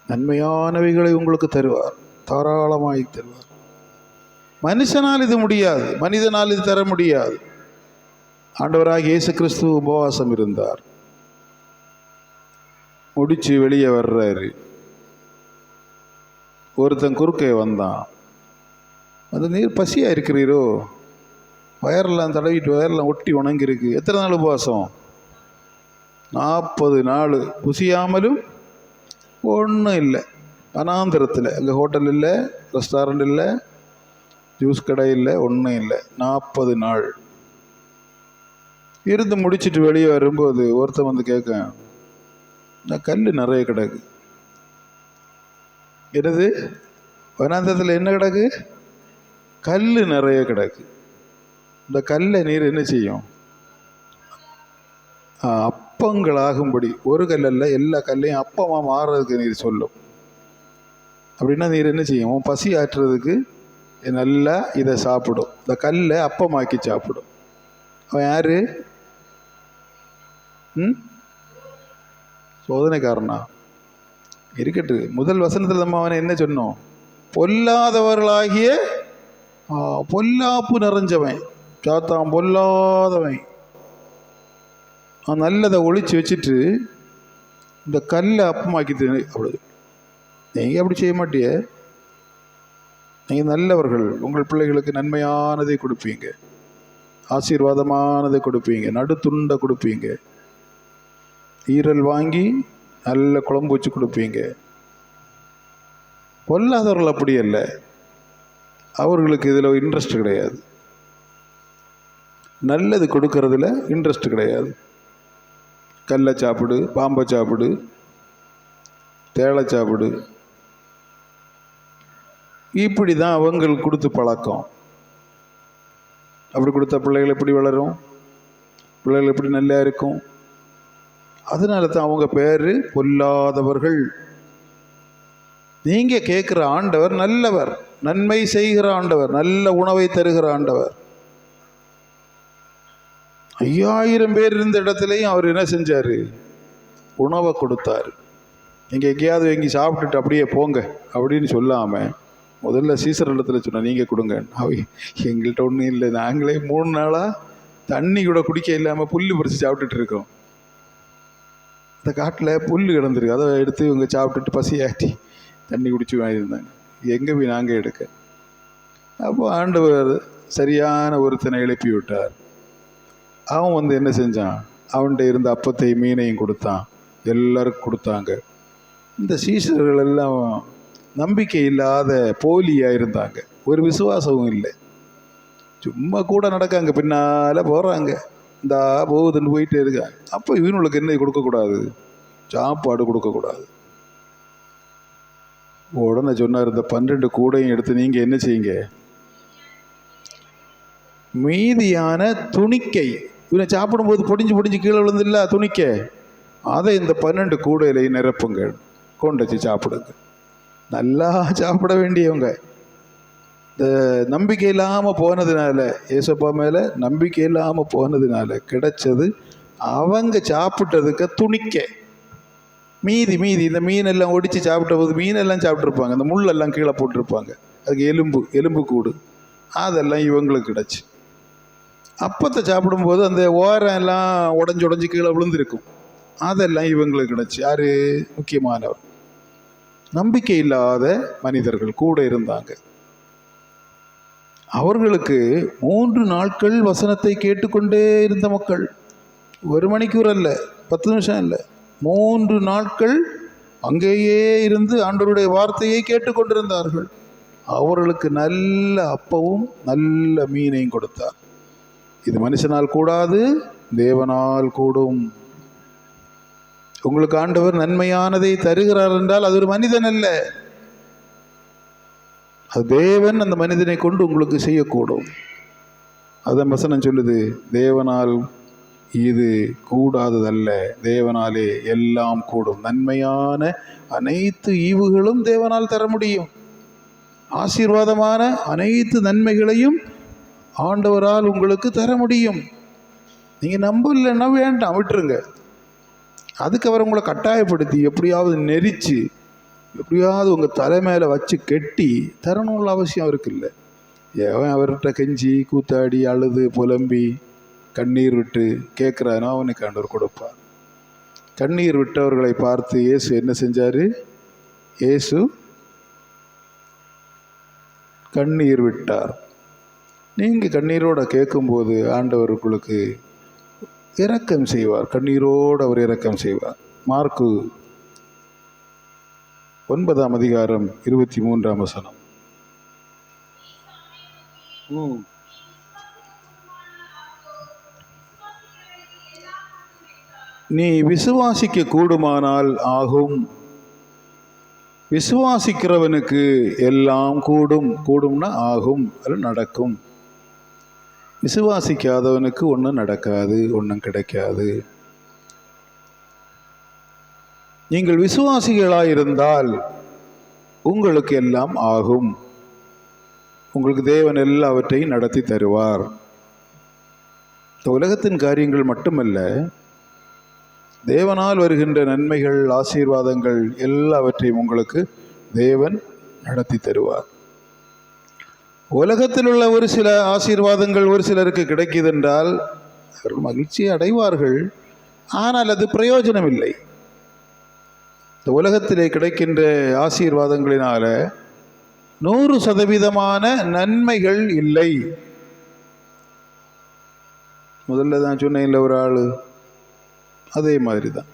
நன்மையானவைகளை உங்களுக்கு தருவார், தாராளமாய் தருவார். மனுஷனால் இது முடியாது, மனிதனால் இது தர முடியாது. ஆண்டவராக இயேசு கிறிஸ்து உபவாசம் இருந்தார், முடிச்சு வெளியே வர்றாரு. ஒருத்தன் குறுக்கே வந்தான், அது நீர் பசியாக இருக்கிறீரோ? வயரெல்லாம் தடவிட்டு வயரெல்லாம் ஒட்டி உணங்கிருக்கு. எத்தனை நாள் உபவாசம்? 40 நாள். புசியாமலும் ஒன்றும் இல்லை, வனாந்திரத்தில். அங்கே ஹோட்டல் இல்லை, ரெஸ்டாரண்ட் இல்லை, ஜூஸ் கடை இல்லை, ஒன்றும் இல்லை. 40 நாள் இருந்து முடிச்சுட்டு வெளியே வரும்போது ஒருத்தன் வந்து கேட்க, இந்த கல் நிறைய கிடக்கு. என்னது? வனாந்திரத்தில் என்ன கிடக்கு? கல் நிறைய கிடக்கு. இந்த கல்லை நீர் என்ன செய்யும்? அப்பங்களாகும்படி, ஒரு கல்லல்ல எல்லா கல்லையும் அப்பமாக மாறுறதுக்கு நீர் சொல்லும். அப்படின்னா நீர் என்ன செய்யும்? உன் பசி ஆற்றுறதுக்கு நல்லா இதை சாப்பிடும், இந்த கல்லை அப்பமாக்கி சாப்பிடும். அவன் யாரு? சோதனைக்காரனா? இருக்கட்டு. முதல் வசனத்தில் நம்ம அவனை என்ன சொன்னோம்? பொல்லாதவர்களாகிய, பொல்லாப்பு நிறைஞ்சவன், சாத்தான் பொல்லாதவன். நல்லதை ஒழிச்சு வச்சுட்டு இந்த கல்லை அப்பமாக்கி அப்படி. நீங்கள் அப்படி செய்ய மாட்டிய. நீங்கள் நல்லவர்கள், உங்கள் பிள்ளைகளுக்கு நன்மையானதை கொடுப்பீங்க, ஆசீர்வாதமானதை கொடுப்பீங்க, நடுத்துண்டை கொடுப்பீங்க, ஈரல் வாங்கி நல்ல குழம்பு வச்சு கொடுப்பீங்க. பொல்லாதவர்கள் அப்படி அல்ல, அவர்களுக்கு இதில் இன்ட்ரெஸ்ட் கிடையாது, நல்லது கொடுக்கறதுல இன்ட்ரெஸ்ட் கிடையாது. கல்லை சாப்பிடு, பாம்பை சாப்பிடு, தேளை சாப்பிடு, இப்படி தான் அவங்களுக்கு கொடுத்து பழக்கம். அப்படி கொடுத்த பிள்ளைகள் எப்படி வளரும்? பிள்ளைகள் எப்படி நல்லா இருக்கும்? அதனால தான் அவங்க பேர் பொல்லாதவர்கள். நீங்கள் கேட்குற ஆண்டவர் நல்லவர், நன்மை செய்கிற ஆண்டவர், நல்ல உணவை தருகிற ஆண்டவர். 5000 பேர் இருந்த இடத்துலையும் அவர் என்ன செஞ்சார்? உணவை கொடுத்தார். நீங்கள் எங்கேயாவது வாங்கி சாப்பிட்டுட்டு அப்படியே போங்க அப்படின்னு சொல்லாமல் முதல்ல சீசர் இடத்துல சொன்னால் நீங்கள் கொடுங்க. எங்கள்கிட்ட ஒன்றும் இல்லை, நாங்களே 3 நாளாக தண்ணி கூட குடிக்க இல்லாமல் புல் பறித்து சாப்பிட்டுட்டு இருக்கோம். இந்த காட்டில் புல் கிடந்துருக்கு, அதை எடுத்து இவங்க சாப்பிட்டுட்டு பசியாட்டி தண்ணி குடிச்சு வாங்கியிருந்தாங்க. எங்கே போய் நாங்கள் எடுக்க? அப்போ ஆண்டவர் சரியான ஒருத்தனை எழுப்பி விட்டார். அவன் என்ன செஞ்சான்? அவன்கிட்ட இருந்த அப்பத்தை மீனையும் கொடுத்தான், எல்லாருக்கும் கொடுத்தாங்க. இந்த சீஷர்கள் எல்லாம் நம்பிக்கை இல்லாத போலியாக இருந்தாங்க, ஒரு விசுவாசமும் இல்லை. சும்மா கூட நடக்காங்க, பின்னால் போகிறாங்க, இந்த போகுதுன்னு போயிட்டே இருக்காங்க. அப்போ இவனுக்கு என்ன கொடுக்கக்கூடாது? சாப்பாடு கொடுக்கக்கூடாது. உடனே சொன்னார், இந்த 12 கூடையும் எடுத்து நீங்கள் என்ன செய்யுங்க, மீதியான துணிக்கை, இவனை சாப்பிடும்போது பொடிஞ்சு கீழே விழுந்தில்ல துணிக்க, அதை இந்த 12 கூடையிலையும் நிரப்புங்க, கொண்டு வச்சு சாப்பிடுங்க. நல்லா சாப்பிட வேண்டியவங்க இந்த நம்பிக்கை இல்லாமல் போனதுனால, ஏசப்பா மேலே நம்பிக்கை இல்லாமல் போனதுனால கிடைச்சது அவங்க சாப்பிட்டதுக்கு துணிக்க. மீதி இந்த மீனெல்லாம் ஒடிச்சு சாப்பிட்ட போது மீனெல்லாம் சாப்பிட்ருப்பாங்க, இந்த முள்ளெல்லாம் கீழே போட்டிருப்பாங்க, அதுக்கு எலும்பு கூடு, அதெல்லாம் இவங்களுக்கு கிடச்சி. அப்பத்தை சாப்பிடும்போது அந்த ஓரம் எல்லாம் உடஞ்சி கீழே விழுந்திருக்கும், அதெல்லாம் இவங்களுக்கு கிடச்சி. யார் முக்கியமானவர்? நம்பிக்கை இல்லாத மனிதர்கள் கூட இருந்தாங்க. அவர்களுக்கு 3 நாட்கள் வசனத்தை கேட்டுக்கொண்டே இருந்த மக்கள், 1 மணிக்கூர் அல்ல, 10 நிமிஷம் இல்லை, 3 நாட்கள் அங்கேயே இருந்து ஆண்டவருடைய வார்த்தையை கேட்டுக்கொண்டிருந்தார்கள். அவர்களுக்கு நல்ல அப்பவும் நல்ல மீனையும் கொடுத்தார். இது மனுஷனால் கூடாது, தேவனால் கூடும். உங்களுக்கு ஆண்டவர் நன்மையானதை தருகிறார் என்றால் அது ஒரு மனிதன் அல்ல, அது தேவன் அந்த மனிதனை கொண்டு உங்களுக்கு செய்யக்கூடும். அதான் வசனம் சொல்லுது, தேவனால் இது கூடாததல்ல, தேவனாலே எல்லாம் கூடும். நன்மையான அனைத்து ஈவுகளும் தேவனால் தர முடியும். ஆசீர்வாதமான அனைத்து நன்மைகளையும் ஆண்டவரால் உங்களுக்கு தர முடியும். நீங்கள் நம்பலைன்னா வேண்டாம், விட்டுருங்க. அதுக்கு அவர் உங்களை கட்டாயப்படுத்தி எப்படியாவது நெரிச்சு எப்படியாவது உங்கள் தலை மேலே வச்சு கெட்டி தரணும்னு அவசியம் இருக்குல்ல. ஏன் அவர்கிட்ட கெஞ்சி கூத்தாடி அழுது புலம்பி கண்ணீர் விட்டு கேட்குறானோ அவனுக்கு ஆண்டவர் கொடுப்பார். கண்ணீர் விட்டவர்களை பார்த்து இயேசு என்ன செஞ்சார்? இயேசு கண்ணீர் விட்டார். நீங்கள் கண்ணீரோடு கேட்கும்போது ஆண்டவர் உங்களுக்கு இரக்கம் செய்வார், கண்ணீரோடு அவர் இரக்கம் செய்வார். மார்க்கு 9ஆம் அதிகாரம் 23ஆம் வசனம். நீ விசுவாசிக்க கூடுமானால் ஆகும். விசுவாசிக்கிறவனுக்கு எல்லாம் கூடும். கூடும்னா ஆகும், அது நடக்கும். விசுவாசிக்காதவனுக்கு ஒன்றும் நடக்காது, ஒன்றும் கிடைக்காது. நீங்கள் விசுவாசிகளாயிருந்தால் உங்களுக்கு எல்லாம் ஆகும். உங்களுக்கு தேவன் எல்லாவற்றையும் நடத்தி தருவார். இந்த உலகத்தின் காரியங்கள் மட்டுமல்ல, தேவனால் வருகின்ற நன்மைகள், ஆசீர்வாதங்கள் எல்லாவற்றையும் உங்களுக்கு தேவன் நடத்தி தருவார். உலகத்தில் உள்ள ஒரு சில ஆசீர்வாதங்கள் ஒரு சிலருக்கு கிடைக்குதென்றால் அவர்கள் மகிழ்ச்சியை அடைவார்கள், ஆனால் அது பிரயோஜனம் இல்லை. இந்த உலகத்திலே கிடைக்கின்ற ஆசீர்வாதங்களினால 100% நன்மைகள் இல்லை. முதல்ல தான் சொன்னேன்ல ஒரு ஆள், அதே மாதிரி தான்.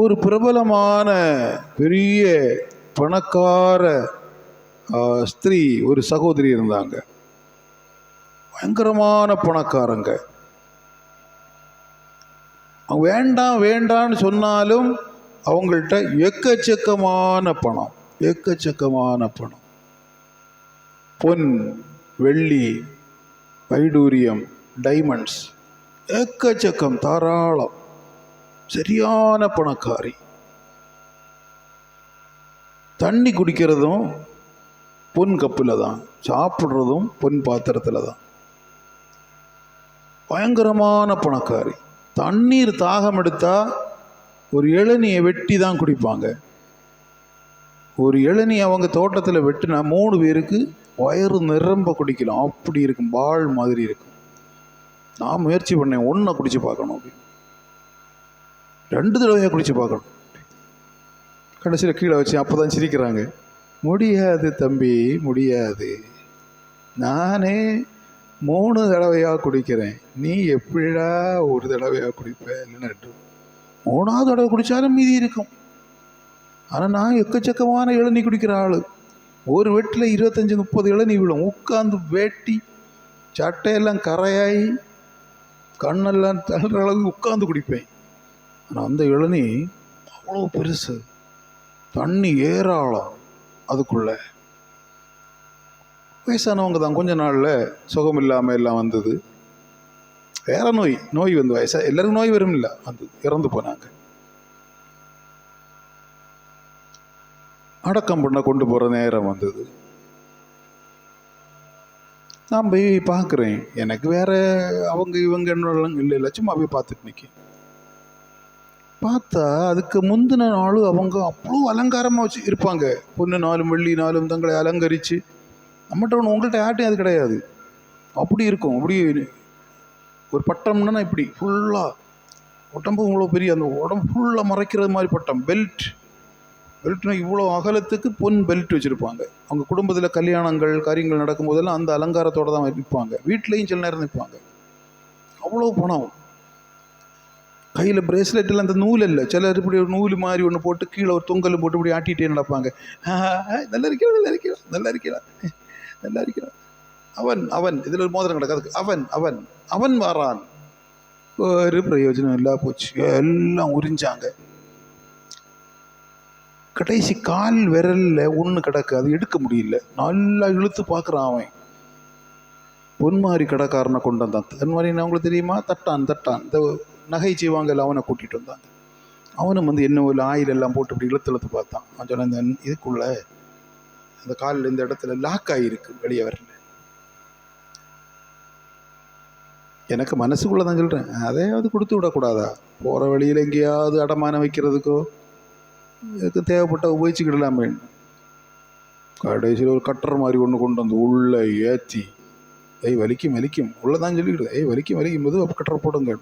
ஒரு பிரபலமான பெரிய பணக்கார ஸ்திரீ, ஒரு சகோதரி இருந்தாங்க, பயங்கரமான பணக்காரங்க. அவங்க வேண்டாம் வேண்டான்னு சொன்னாலும் அவங்கள்ட்ட எக்கச்சக்கமான பணம், பொன், வெள்ளி, வைடூரியம், டைமண்ட்ஸ், எக்கச்சக்கம், தாராளம், சரியான பணக்காரி. தண்ணி குடிக்கிறதும் பொன் கப்பில் தான், சாப்பிட்றதும் பொன் பாத்திரத்தில் தான். பயங்கரமான பணக்காரி. தண்ணீர் தாகம் எடுத்தா ஒரு இளநியை வெட்டி தான் குடிப்பாங்க. ஒரு இளநீ அவங்க தோட்டத்தில் வெட்டினா 3 பேருக்கு வயிறு நிரம்ப குடிக்கலாம். அப்படி இருக்கும், பால் மாதிரி இருக்கும். நான் முயற்சி பண்ணேன், ஒன்றை குடிச்சு பார்க்கணும் அப்படி, 2 தடவையாக குடிச்சு பார்க்கணும். கடைசியில் கீழே வச்சு அப்போ தான் சிரிக்கிறாங்க. முடியாது தம்பி, முடியாது, நானே 3 தடவையாக குடிக்கிறேன், நீ எப்படிடா 1 தடவையாக குடிப்ப? இல்லைன்னா 3ஆவது தடவை குடித்தாலும் மீதி இருக்கும். ஆனால் நான் எக்கச்சக்கமான இளநீ குடிக்கிற ஆள். ஒரு வெட்டில் 25-30 இளநீ விழும். உட்காந்து வேட்டி சட்டையெல்லாம் கரையாகி கண்ணெல்லாம் தள்ளுற அளவுக்கு உட்காந்து குடிப்பேன். ஆனால் அந்த இளநீ அவ்வளோ பெருசு, தண்ணி ஏராளம் அதுக்குள்ளே. வயசானவங்க தான், கொஞ்ச நாளில் சுகம் இல்லாமல் எல்லாம் வந்தது. வேற நோய் வந்து எல்லாருக்கும் நோய் வரும் இல்லை, வந்து இறந்து போனாங்க. அடக்கம் பண்ண கொண்டு போகிற நேரம் வந்தது. நான் போய் பார்க்குறேன். எனக்கு வேற அவங்க இவங்க என்னெல்லாம் இல்லை, சும்மா போய் பார்த்துட்டு நிற்கேன். பார்த்தா அதுக்கு முந்தின நாள் அவங்க அவ்வளோ அலங்காரமாக வச்சு இருப்பாங்க. பொண்ணு 4 வெள்ளி 4 தங்களை அலங்கரித்து. நம்மகிட்ட ஒன்று, உங்கள்கிட்ட யார்ட்டையும் அது கிடையாது. அப்படி இருக்கும். அப்படி ஒரு பட்டம்னா இப்படி ஃபுல்லாக உடம்பு இவ்வளோ பெரிய, அந்த உடம்பு ஃபுல்லாக மறைக்கிறது மாதிரி பட்டம். பெல்ட்னா இவ்வளோ அகலத்துக்கு பொன் பெல்ட் வச்சுருப்பாங்க. அவங்க குடும்பத்தில் கல்யாணங்கள் காரியங்கள் நடக்கும்போதெல்லாம் அந்த அலங்காரத்தோடு தான் நிற்பாங்க. வீட்லேயும் சில நேரம் நிற்பாங்க. அவ்வளோ பணம். கையில் பிரேஸ்லெட்டில் அந்த நூல் இல்லை, சிலர் இப்படி ஒரு நூல் மாதிரி ஒன்று போட்டு கீழே ஒரு தொங்கல் போட்டு இப்படி ஆட்டிகிட்டே நடப்பாங்க. நல்லா இருக்கலாம், நல்லா இருக்கலாம், நல்லா இருக்கலாம், நல்லா இருக்கலாம். அவன் இதில் ஒரு மோதிரம் கிடக்காது. அவன் வாரான். ஒரு பிரயோஜனம் இல்லா போச்சு. எல்லாம் உறிஞ்சாங்க. கடைசி கால் விரலில் ஒன்று கிடக்கு, அது எடுக்க முடியல. நல்லா இழுத்து பார்க்குறான் அவன். பொன்மாரி கடைக்காரனை கொண்டு வந்தான். பொன்மாரி அவங்களுக்கு தெரியுமா? தட்டான் இந்த நகை செய்வாங்கல்ல, அவனை கூட்டிகிட்டு வந்தாங்க. அவனும் வந்து என்ன ஒரு ஆயில் எல்லாம் போட்டு இப்படி இழுத்து பார்த்தான். அவன் சொன்ன, இந்த இதுக்குள்ளே அந்த காலில் இந்த இடத்துல லாக் ஆகிருக்கு, வெளியே வரல. எனக்கு மனசுக்குள்ளே தான் சொல்கிறேன், அதையாவது கொடுத்து விடக்கூடாதா? போகிற வழியில் எங்கேயாவது அடமானம் வைக்கிறதுக்கோ இதுக்கு தேவைப்பட்ட உபயோகிச்சுக்கிடலாமே. கடைசியில் ஒரு கட்டுற மாதிரி ஒன்று கொண்டு வந்து உள்ளே ஏற்றி, வலிக்கும் உள்ளதான் சொல்லிக்கிட்டு, வலிக்கும் போது அப்போ கட்டுற போடுங்க.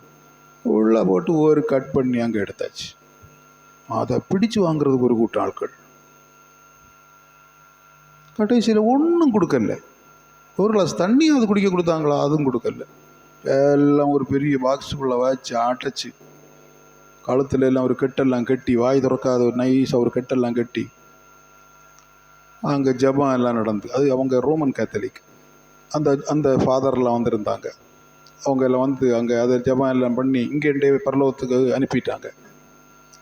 உள்ளே போட்டு ஒரு கட் பண்ணி அங்கே எடுத்தாச்சு. அதை பிடிச்சு வாங்குறதுக்கு ஒரு கூட்டம் ஆட்கள். கடைசியில் ஒன்றும் கொடுக்கல. ஒரு கிளாஸ் தண்ணியும் அது குடிக்க கொடுத்தாங்களா? அதுவும் கொடுக்கல. எல்லாம் ஒரு பெரிய பாக்ஸுக்குள்ளே வச்சு அடைச்சி, கழுத்துல எல்லாம் ஒரு கெட்டெல்லாம் கட்டி, வாய் திறக்காத ஒரு நைஸாக ஒரு கெட்டெல்லாம் கட்டி, அங்கே ஜபம் எல்லாம் நடந்து. அது அவங்க ரோமன் கேத்தலிக். அந்த ஃபாதர்லாம் வந்திருந்தாங்க. அவங்க எல்லாம் வந்து அங்கே அதை ஜபம் எல்லாம் பண்ணி இங்கேண்டே பரலோகத்துக்கு அனுப்பிட்டாங்க.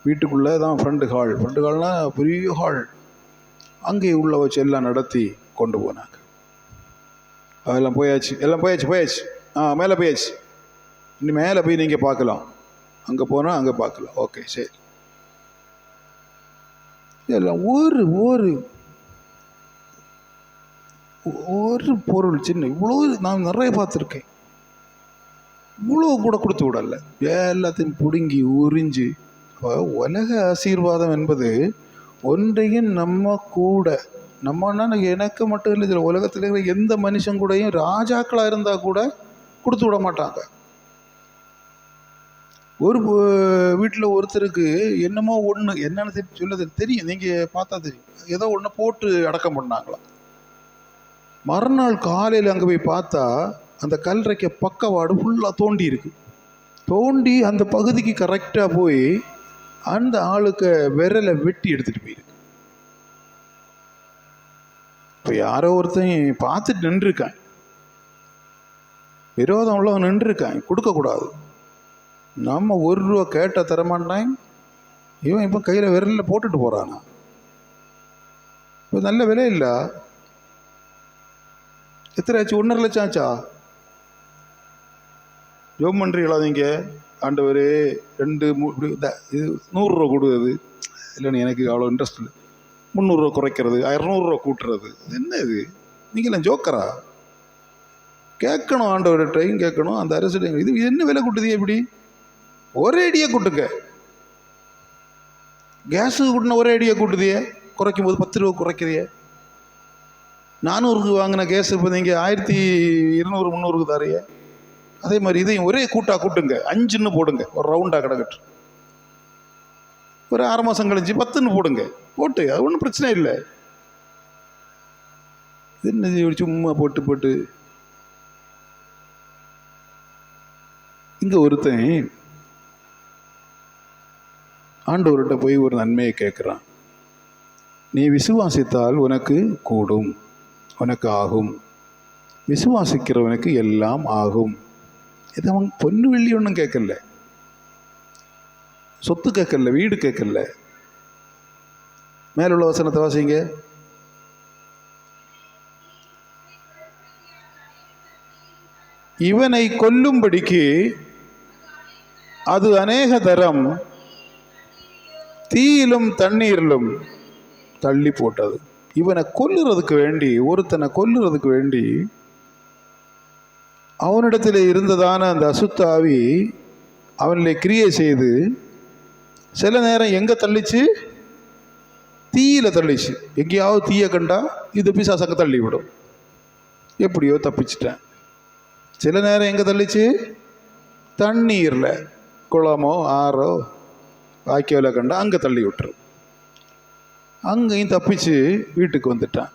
வீட்டுக்குள்ளே தான் ஃப்ரெண்டு ஹால்னால் பெரிய ஹால். அங்கே உள்ள வச்சு எல்லாம் நடத்தி கொண்டு போனாங்க. அதெல்லாம் போயாச்சு. மேலே போயாச்சு. இன்னும் மேலே போய் நீங்கள் பார்க்கலாம். அங்கே போனால் அங்கே பார்க்கலாம். ஓகே, சரி. இதெல்லாம் ஒரு பொருள் சின்ன, இவ்வளோ நான் நிறைய பார்த்துருக்கேன். இவ்வளோ கூட கொடுத்து விடல, எல்லாத்தையும் பிடுங்கி உறிஞ்சு. உலக ஆசீர்வாதம் என்பது ஒன்றையும் நம்ம கூட, நம்மன்னா எனக்கு மட்டும் இல்லை, இதில் உலகத்தில் இருக்கிற எந்த மனுஷன் கூடயும் ராஜாக்களாக இருந்தால் கூட கொடுத்து விட மாட்டாங்க. ஒரு வீட்டில் ஒருத்தருக்கு என்னமோ ஒன்று, என்னென்னு சொல்ல தெரியும், நீங்கள் பார்த்தா தெரியும், ஏதோ ஒன்று போட்டு அடக்கம் பண்ணாங்களாம். மறுநாள் காலையில் அங்கே போய் பார்த்தா அந்த கல்லறைக்கு பக்கவாடு ஃபுல்லாக தோண்டி இருக்கு. தோண்டி அந்த பகுதிக்கு கரெக்டாக போய் அந்த ஆளுக்கு விரலை வெட்டி எடுத்துகிட்டு போயிருக்கு. இப்போ யாரோ ஒருத்தன் பார்த்துட்டு நின்றுருக்கான், விரோதம் உள்ளவன் நின்றுருக்கான், கொடுக்கக்கூடாது. நம்ம 1 ரூபா கேட்டால் தரமாட்டான். இவன் இப்போ கையில் விரலில் போட்டுட்டு போகிறானா? இப்போ நல்ல விலை இல்லை. எத்தனை ஆச்சு? 1.5 லட்சம் ஆச்சா? ஜோம் பண்ணுறீங்களா நீங்கள்? ஆண்டவர் 2 இது 100 ரூபா கொடுக்குது இல்லைன்னு எனக்கு அவ்வளோ இன்ட்ரெஸ்ட் இல்லை. 300 குறைக்கிறது, 200 கூட்டுறது, என்ன இது? நீங்களாம் ஜோக்கரா? கேட்கணும், ஆண்டவர்கிட்டையும் கேட்கணும். அந்த அரசு இது என்ன விலை கூட்டுதியே இப்படி? ஒரே அடியாக கூட்டுங்க. கேஸுக்கு கூட்டின ஒரே அடியாக கூட்டுதியே, குறைக்கும் போது 10 ரூபா குறைக்கிறியே. 400க்கு வாங்கின கேஸ் இப்போ நீங்கள் 1200 300க்கு தாரையே. அதே மாதிரி இதையும் ஒரே கூட்டுங்க. 5ன்னு போடுங்க, ஒரு ரவுண்டாக கிடக்கட்டு. ஒரு 6 மாதம் கழிச்சு 10ன்னு போடுங்க, போட்டு அது ஒன்றும் பிரச்சனை இல்லை. என்ன சும்மா போட்டு இங்கே ஒருத்தன் ஆண்டவர்கிட்ட போய் ஒரு நன்மையை கேட்குறான். நீ விசுவாசித்தால் உனக்கு கூடும், உனக்கு ஆகும், விசுவாசிக்கிறவனுக்கு எல்லாம் ஆகும். இது அவன் பொண்ணு வெள்ளி ஒன்றும் கேட்கல, சொத்து கேட்கல, வீடு கேட்கல. மேலுள்ள வசனத்தை வாசிங்க. இவனை கொல்லும்படிக்கு அது அநேக தரம் தீயிலும் தண்ணீரிலும் தள்ளி போட்டது. இவனை கொல்லுறதுக்கு வேண்டி, ஒருத்தனை கொல்லுறதுக்கு வேண்டி அவனிடத்தில் இருந்ததான அந்த அசுத்தாவி அவனிலே கிரியை செய்து சில நேரம் எங்கே தள்ளிச்சு? தீயில தள்ளிச்சு. எங்கேயாவது தீயை கண்டா இது பிசாசங்க தள்ளி விடும். எப்படியோ தப்பிச்சிட்டேன். சில நேரம் எங்கே தள்ளிச்சு? தண்ணீரில், குளமோ ஆறோ வாய்க்கால கண்டா அங்கே தள்ளி விட்டுரு. அங்கேயும் தப்பிச்சு வீட்டுக்கு வந்துட்டான்.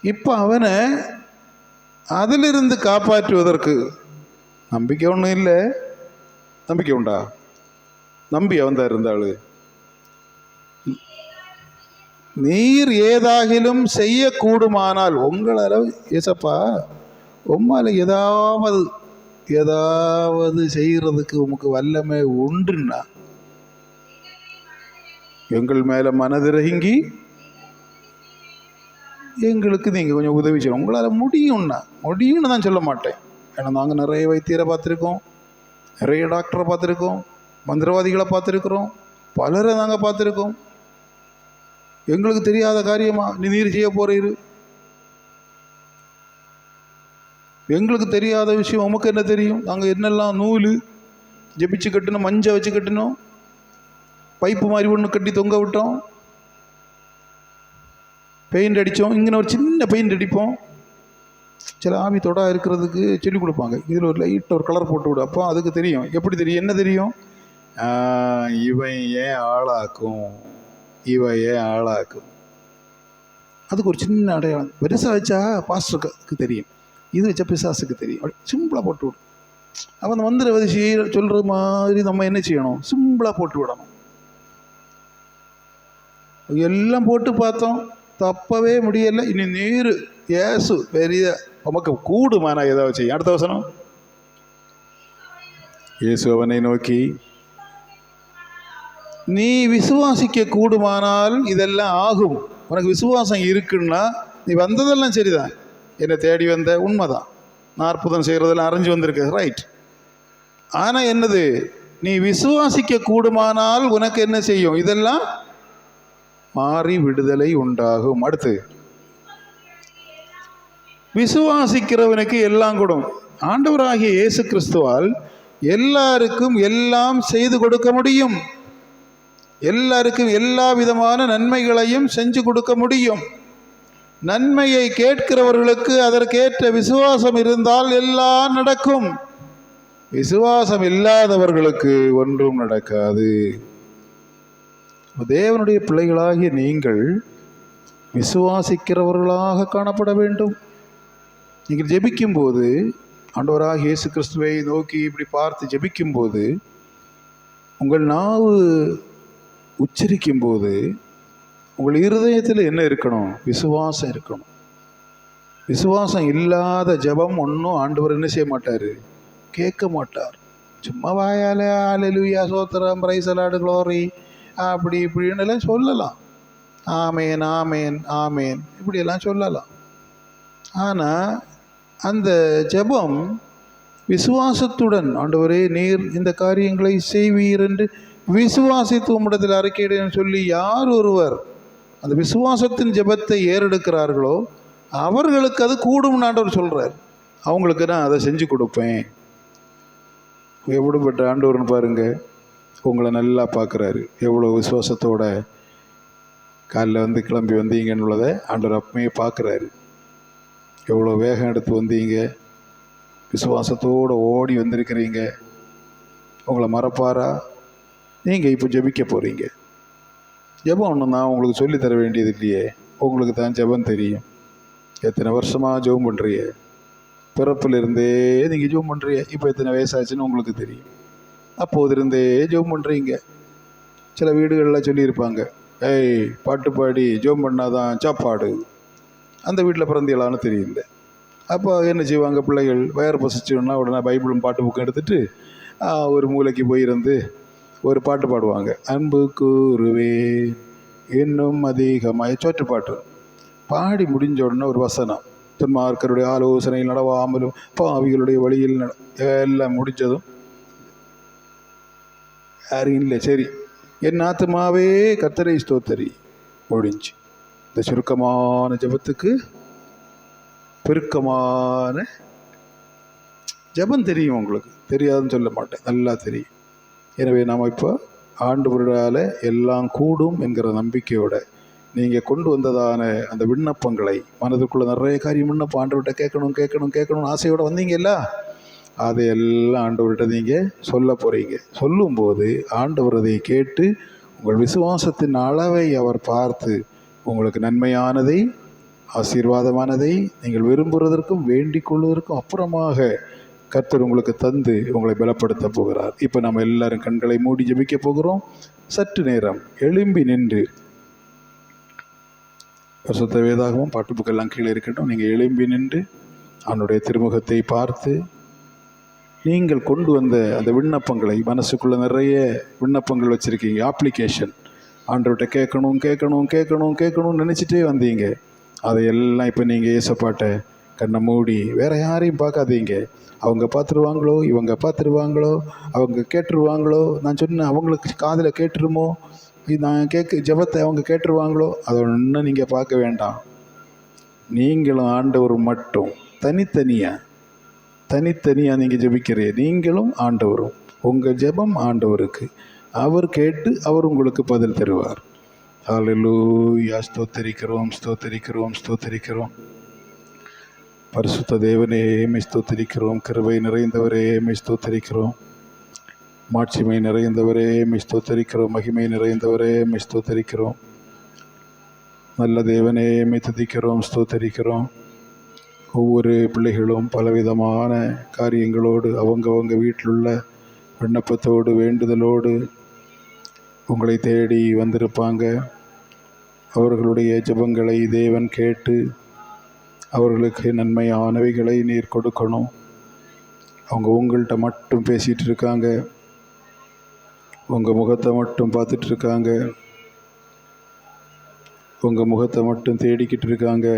இப்போ அவனை அதிலிருந்து காப்பாற்றுவதற்கு நம்பிக்கை ஒன்றும் இல்லை. நம்பிக்கை உண்டா? நம்பி அவன் தான் இருந்தாள். நீர் ஏதாகிலும் செய்யக்கூடுமானால் உங்களால், ஏசப்பா உம்மால் ஏதாவது செய்கிறதுக்கு உமக்கு வல்லமை உண்டுன்னா எங்கள் மேலே மனதிறங்கி எங்களுக்கு நீங்கள் கொஞ்சம் உதவி செய்யணும். உங்களால் முடியும்னு தான் சொல்ல மாட்டேன். ஏன்னா நாங்கள் நிறைய வைத்தியரை பார்த்துருக்கோம், நிறைய டாக்டரை பார்த்துருக்கோம், மந்திரவாதிகளை பார்த்துருக்குறோம், பலரை நாங்கள் பார்த்துருக்கோம். எங்களுக்கு தெரியாத காரியமா நீர் செய்ய போறீரு? எங்களுக்கு தெரியாத விஷயம் உமக்கு என்ன தெரியும்? நாங்கள் என்னெல்லாம் நூல் ஜெபிச்சு கட்டணும், மஞ்சள் வச்சு கட்டணும், பைப்பு மாதிரி ஒன்று கட்டி தொங்க விட்டோம், பெயிண்ட் அடித்தோம். இங்கே ஒரு சின்ன பெயிண்ட் அடிப்போம், சில ஆவி தொடா இருக்கிறதுக்கு சொல்லிக் கொடுப்பாங்க. இதில் ஒரு லைட்டாக ஒரு கலர் போட்டு விடு. அப்போ அதுக்கு தெரியும். எப்படி தெரியும்? என்ன தெரியும்? இவன் ஏன் ஆளாக்கும், இவன் ஏன் ஆளாக்கும். அதுக்கு ஒரு சின்ன அடையாளம். பெருசாக வச்சா பாஸ்டருக்கு தெரியும், இது வச்சா பிசாசுக்கு தெரியும். அப்படி சிம்பிளாக போட்டு விடும். அப்போ அந்த மந்திரவாதி சொல்கிற மாதிரி நம்ம என்ன செய்யணும்? சிம்பிளாக போட்டு விடணும். எல்லாம் போட்டு பார்த்தோம், தப்பவே முடியலை. இனி நீர் ஏசு பெரிய உமக்கு கூடுமானா ஏதாவது செய்யும். அடுத்த வசனம், இயேசு அவனை நோக்கி, நீ விசுவாசிக்க கூடுமானால் இதெல்லாம் ஆகும். உனக்கு விசுவாசம் இருக்குன்னா நீ வந்ததெல்லாம் சரிதான், என்னை தேடி வந்த உண்மைதான், நான் அற்புதம் செய்கிறதெல்லாம் அறிஞ்சு வந்திருக்க, ரைட். ஆனால் என்னது? நீ விசுவாசிக்க கூடுமானால் உனக்கு என்ன செய்யும்? இதெல்லாம் மாறி விடுதலை உண்டாகும். அடுத்து, விசுவாசிக்கிறவனுக்கு எல்லாம் கூடும். ஆண்டவராகிய இயேசு கிறிஸ்துவால் எல்லாருக்கும் எல்லாம் செய்து கொடுக்க முடியும். எல்லாருக்கும் எல்லா விதமான நன்மைகளையும் செஞ்சு கொடுக்க முடியும். நன்மையை கேட்கிறவர்களுக்கு அதற்கேற்ற விசுவாசம் இருந்தால் எல்லாம் நடக்கும். விசுவாசம் இல்லாதவர்களுக்கு ஒன்றும் நடக்காது. தேவனுடைய பிள்ளைகளாகிய நீங்கள் விசுவாசிக்கிறவர்களாக காணப்பட வேண்டும். நீங்கள் ஜெபிக்கும்போது, ஆண்டவராகிய இயேசு கிறிஸ்துவை நோக்கி இப்படி பார்த்து ஜெபிக்கும்போது, உங்கள் நாவு உச்சரிக்கும்போது உங்கள் இருதயத்தில் என்ன இருக்கணும்? விசுவாசம் இருக்கணும். விசுவாசம் இல்லாத ஜெபம் ஒன்றும் ஆண்டவர் என்ன செய்ய மாட்டார்? கேட்க மாட்டார். சும்மா வாயால் அல்லேலூயா ஸ்தோத்திரம் பிரைஸ் தி லார்ட் க்ளோரி அப்படி இப்படின்னு எல்லாம் சொல்லலாம். ஆமேன் ஆமேன் ஆமேன் இப்படியெல்லாம் சொல்லலாம். ஆனால் அந்த ஜெபம் விசுவாசத்துடன், ஆண்டவரே நீர் இந்த காரியங்களை செய்வீர் என்று விசுவாசித்து உம்மிடத்தில் அறிக்கையிடுன்னு சொல்லி யார் ஒருவர் அந்த விசுவாசத்தின் ஜெபத்தை ஏறெடுக்கிறார்களோ அவர்களுக்கு அது கூடும்னு ஆண்டவர் சொல்கிறார். அவங்களுக்கு நான் அதை செஞ்சு கொடுப்பேன். எப்படிப்பட்ட ஆண்டவர்னு பாருங்கள். உங்களை நல்லா பார்க்குறாரு. எவ்வளோ விசுவாசத்தோட காலைல கிளம்பி வந்தீங்கன்னு உள்ளதை ஆண்டவர் அப்பமே பார்க்குறாரு. எவ்வளோ வேகம் எடுத்து வந்தீங்க, விசுவாசத்தோடு ஓடி வந்திருக்கிறீங்க. உங்களை மறப்பாரா? நீங்கள் இப்போ ஜெபிக்க போகிறீங்க. ஜெபம் ஒன்று நான் உங்களுக்கு சொல்லித்தர வேண்டியது இல்லையே. உங்களுக்கு தான் ஜெபம் தெரியும். எத்தனை வருஷமாக ஜெபம் பண்ணுறீங்க? பிறப்பிலிருந்தே நீங்கள் ஜெபம் பண்ணுறீங்க. இப்போ எத்தனை வயசாச்சுன்னு உங்களுக்கு தெரியும். அப்போதிருந்தே ஜெபம் பண்ணுறீங்க. சில வீடுகளில் சொல்லியிருப்பாங்க, ஏய் பாட்டு பாடி ஜெபம் பண்ணாதான் சாப்பாடு. அந்த வீட்டில் பிறந்தீங்களான்னு தெரியல. அப்போ என்ன செய்வாங்க பிள்ளைகள்? வயறு பசிச்சோன்னா உடனே பைபிளும் பாட்டு புக்கும் எடுத்துகிட்டு ஒரு மூளைக்கு போயிருந்து ஒரு பாட்டு பாடுவாங்க. அன்பு கூறுவே இன்னும் அதிகமாக சோற்று பாட்டு பாடி முடிஞ்ச உடனே ஒரு வசனம், துன்மார்க்கருடைய ஆலோசனையில் நடவாமலும் பாவிகளுடைய வழியில் எல்லாம் முடிஞ்சதும் யாரும் இல்லை, சரி என் ஆத்துமாவே கர்த்தரை ஸ்தோத்தரி முடிஞ்சு. இந்த சுருக்கமான ஜெபத்துக்கு பெருக்கமான ஜெபம் தெரியும். உங்களுக்கு தெரியாதுன்னு சொல்ல மாட்டேன், நல்லா தெரியும். எனவே நாம் இப்போ ஆண்டவரால் எல்லாம் கூடும் என்கிற நம்பிக்கையோட நீங்கள் கொண்டு வந்ததான அந்த விண்ணப்பங்களை, மனதுக்குள்ளே நிறைய காரியம் விண்ணப்பம் ஆண்டவர்கிட்ட கேட்கணும் கேட்கணும் கேட்கணும்னு ஆசையோடு வந்தீங்கல்ல, அதையெல்லாம் ஆண்டவர்கிட்ட நீங்கள் சொல்ல போகிறீங்க. சொல்லும்போது ஆண்டவர் அதை கேட்டு உங்கள் விசுவாசத்தின் அளவை அவர் பார்த்து உங்களுக்கு நன்மையானதை, ஆசீர்வாதமானதை நீங்கள் விரும்புவதற்கும் வேண்டிக் கொள்வதற்கும் அப்புறமாக கர்த்தர் உங்களுக்கு தந்து உங்களை பலப்படுத்த போகிறார். இப்போ நம்ம எல்லாரும் கண்களை மூடி ஜெபிக்க போகிறோம். சற்று நேரம் எழும்பி நின்று, பரிசுத்த வேதாகமும் பாட்டு புக்கெல்லாம் கீழே இருக்கட்டும், நீங்கள் எழும்பி நின்று அவனுடைய திருமுகத்தை பார்த்து நீங்கள் கொண்டு வந்த அந்த விண்ணப்பங்களை, மனசுக்குள்ளே நிறைய விண்ணப்பங்கள் வச்சுருக்கீங்க, அப்ளிகேஷன் ஆண்டவர்கிட்ட கேட்கணும் கேட்கணும் கேட்கணும் கேட்கணும்னு நினச்சிட்டே வந்தீங்க. அதையெல்லாம் இப்போ நீங்கள் ஏசப்பாட்ட கண்ணை மூடி, வேறு யாரையும் பார்க்காதீங்க. அவங்க பார்த்துருவாங்களோ, இவங்க பார்த்துருவாங்களோ, அவங்க கேட்டுருவாங்களோ, நான் சொன்னேன் அவங்களுக்கு காதில் கேட்டுருமோ, நான் ஜெபத்தை அவங்க கேட்டுருவாங்களோ, அதை ஒன்றும் நீங்கள் பார்க்க வேண்டாம். நீங்களும் ஆண்டவர் மட்டும் தனித்தனியாக நீங்கள் ஜெபிக்கிறீங்க. நீங்களும் ஆண்டவரும், உங்கள் ஜெபம் ஆண்டவருக்கு, அவர் கேட்டு அவர் உங்களுக்கு பதில் தருவார். ஹல்லேலூயா. ஸ்தோத்தரிக்கிறோம் ஸ்தோத்தரிக்கிறோம் ஸ்தோத்தரிக்கிறோம். பரிசுத்த தேவனே மெய் ஸ்தோத்தரிக்கிறோம். கிருபை நிறைந்தவரே மெய் ஸ்தோத்தரிக்கிறோம். மாட்சிமை நிறைந்தவரே மெய் ஸ்தோத்தரிக்கிறோம். மகிமை நிறைந்தவரே மெய் ஸ்தோத்தரிக்கிறோம். நல்ல தேவனே மெய் துதிக்கிறோம் ஸ்தோத்தரிக்கிறோம். ஒவ்வொரு பிள்ளைகளும் பலவிதமான காரியங்களோடு அவங்க வீட்டிலுள்ள விண்ணப்பத்தோடு வேண்டுதலோடு உங்களை தேடி வந்திருப்பாங்க. அவர்களுடைய ஜெபங்களை தேவன் கேட்டு அவர்களுக்கு நன்மையானவைகளை நீர் கொடுக்கணும். அவங்க உங்கள்கிட்ட மட்டும் பேசிகிட்டு இருக்காங்க, உங்கள் முகத்தை மட்டும் பார்த்துட்ருக்காங்க, உங்கள் முகத்தை மட்டும் தேடிக்கிட்டு இருக்காங்க.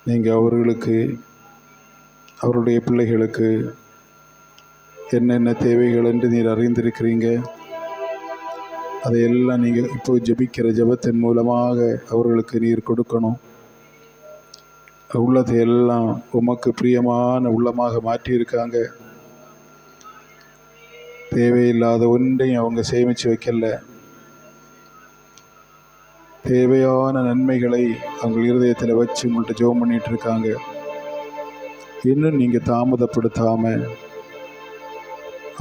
நீங்கள் அவர்களுக்கு, அவருடைய பிள்ளைகளுக்கு என்னென்ன தேவைகள் என்று நீர் அறிந்திருக்கிறீங்க. அதையெல்லாம் நீங்கள் இப்போ ஜெபிக்கிற ஜெபத்தின் மூலமாக அவர்களுக்கு நீர் கொடுக்கணும். உள்ளதை எல்லாம் உமக்கு பிரியமான உள்ளமாக மாற்றியிருக்காங்க. தேவையில்லாத ஒன்றையும் அவங்க சேமித்து வைக்கல. தேவையான நன்மைகளை அவங்க இருதயத்தில் வச்சு உங்கள்கிட்ட ஜெபம் பண்ணிகிட்டு இருக்காங்க. இன்னும் நீங்கள் தாமதப்படுத்தாமல்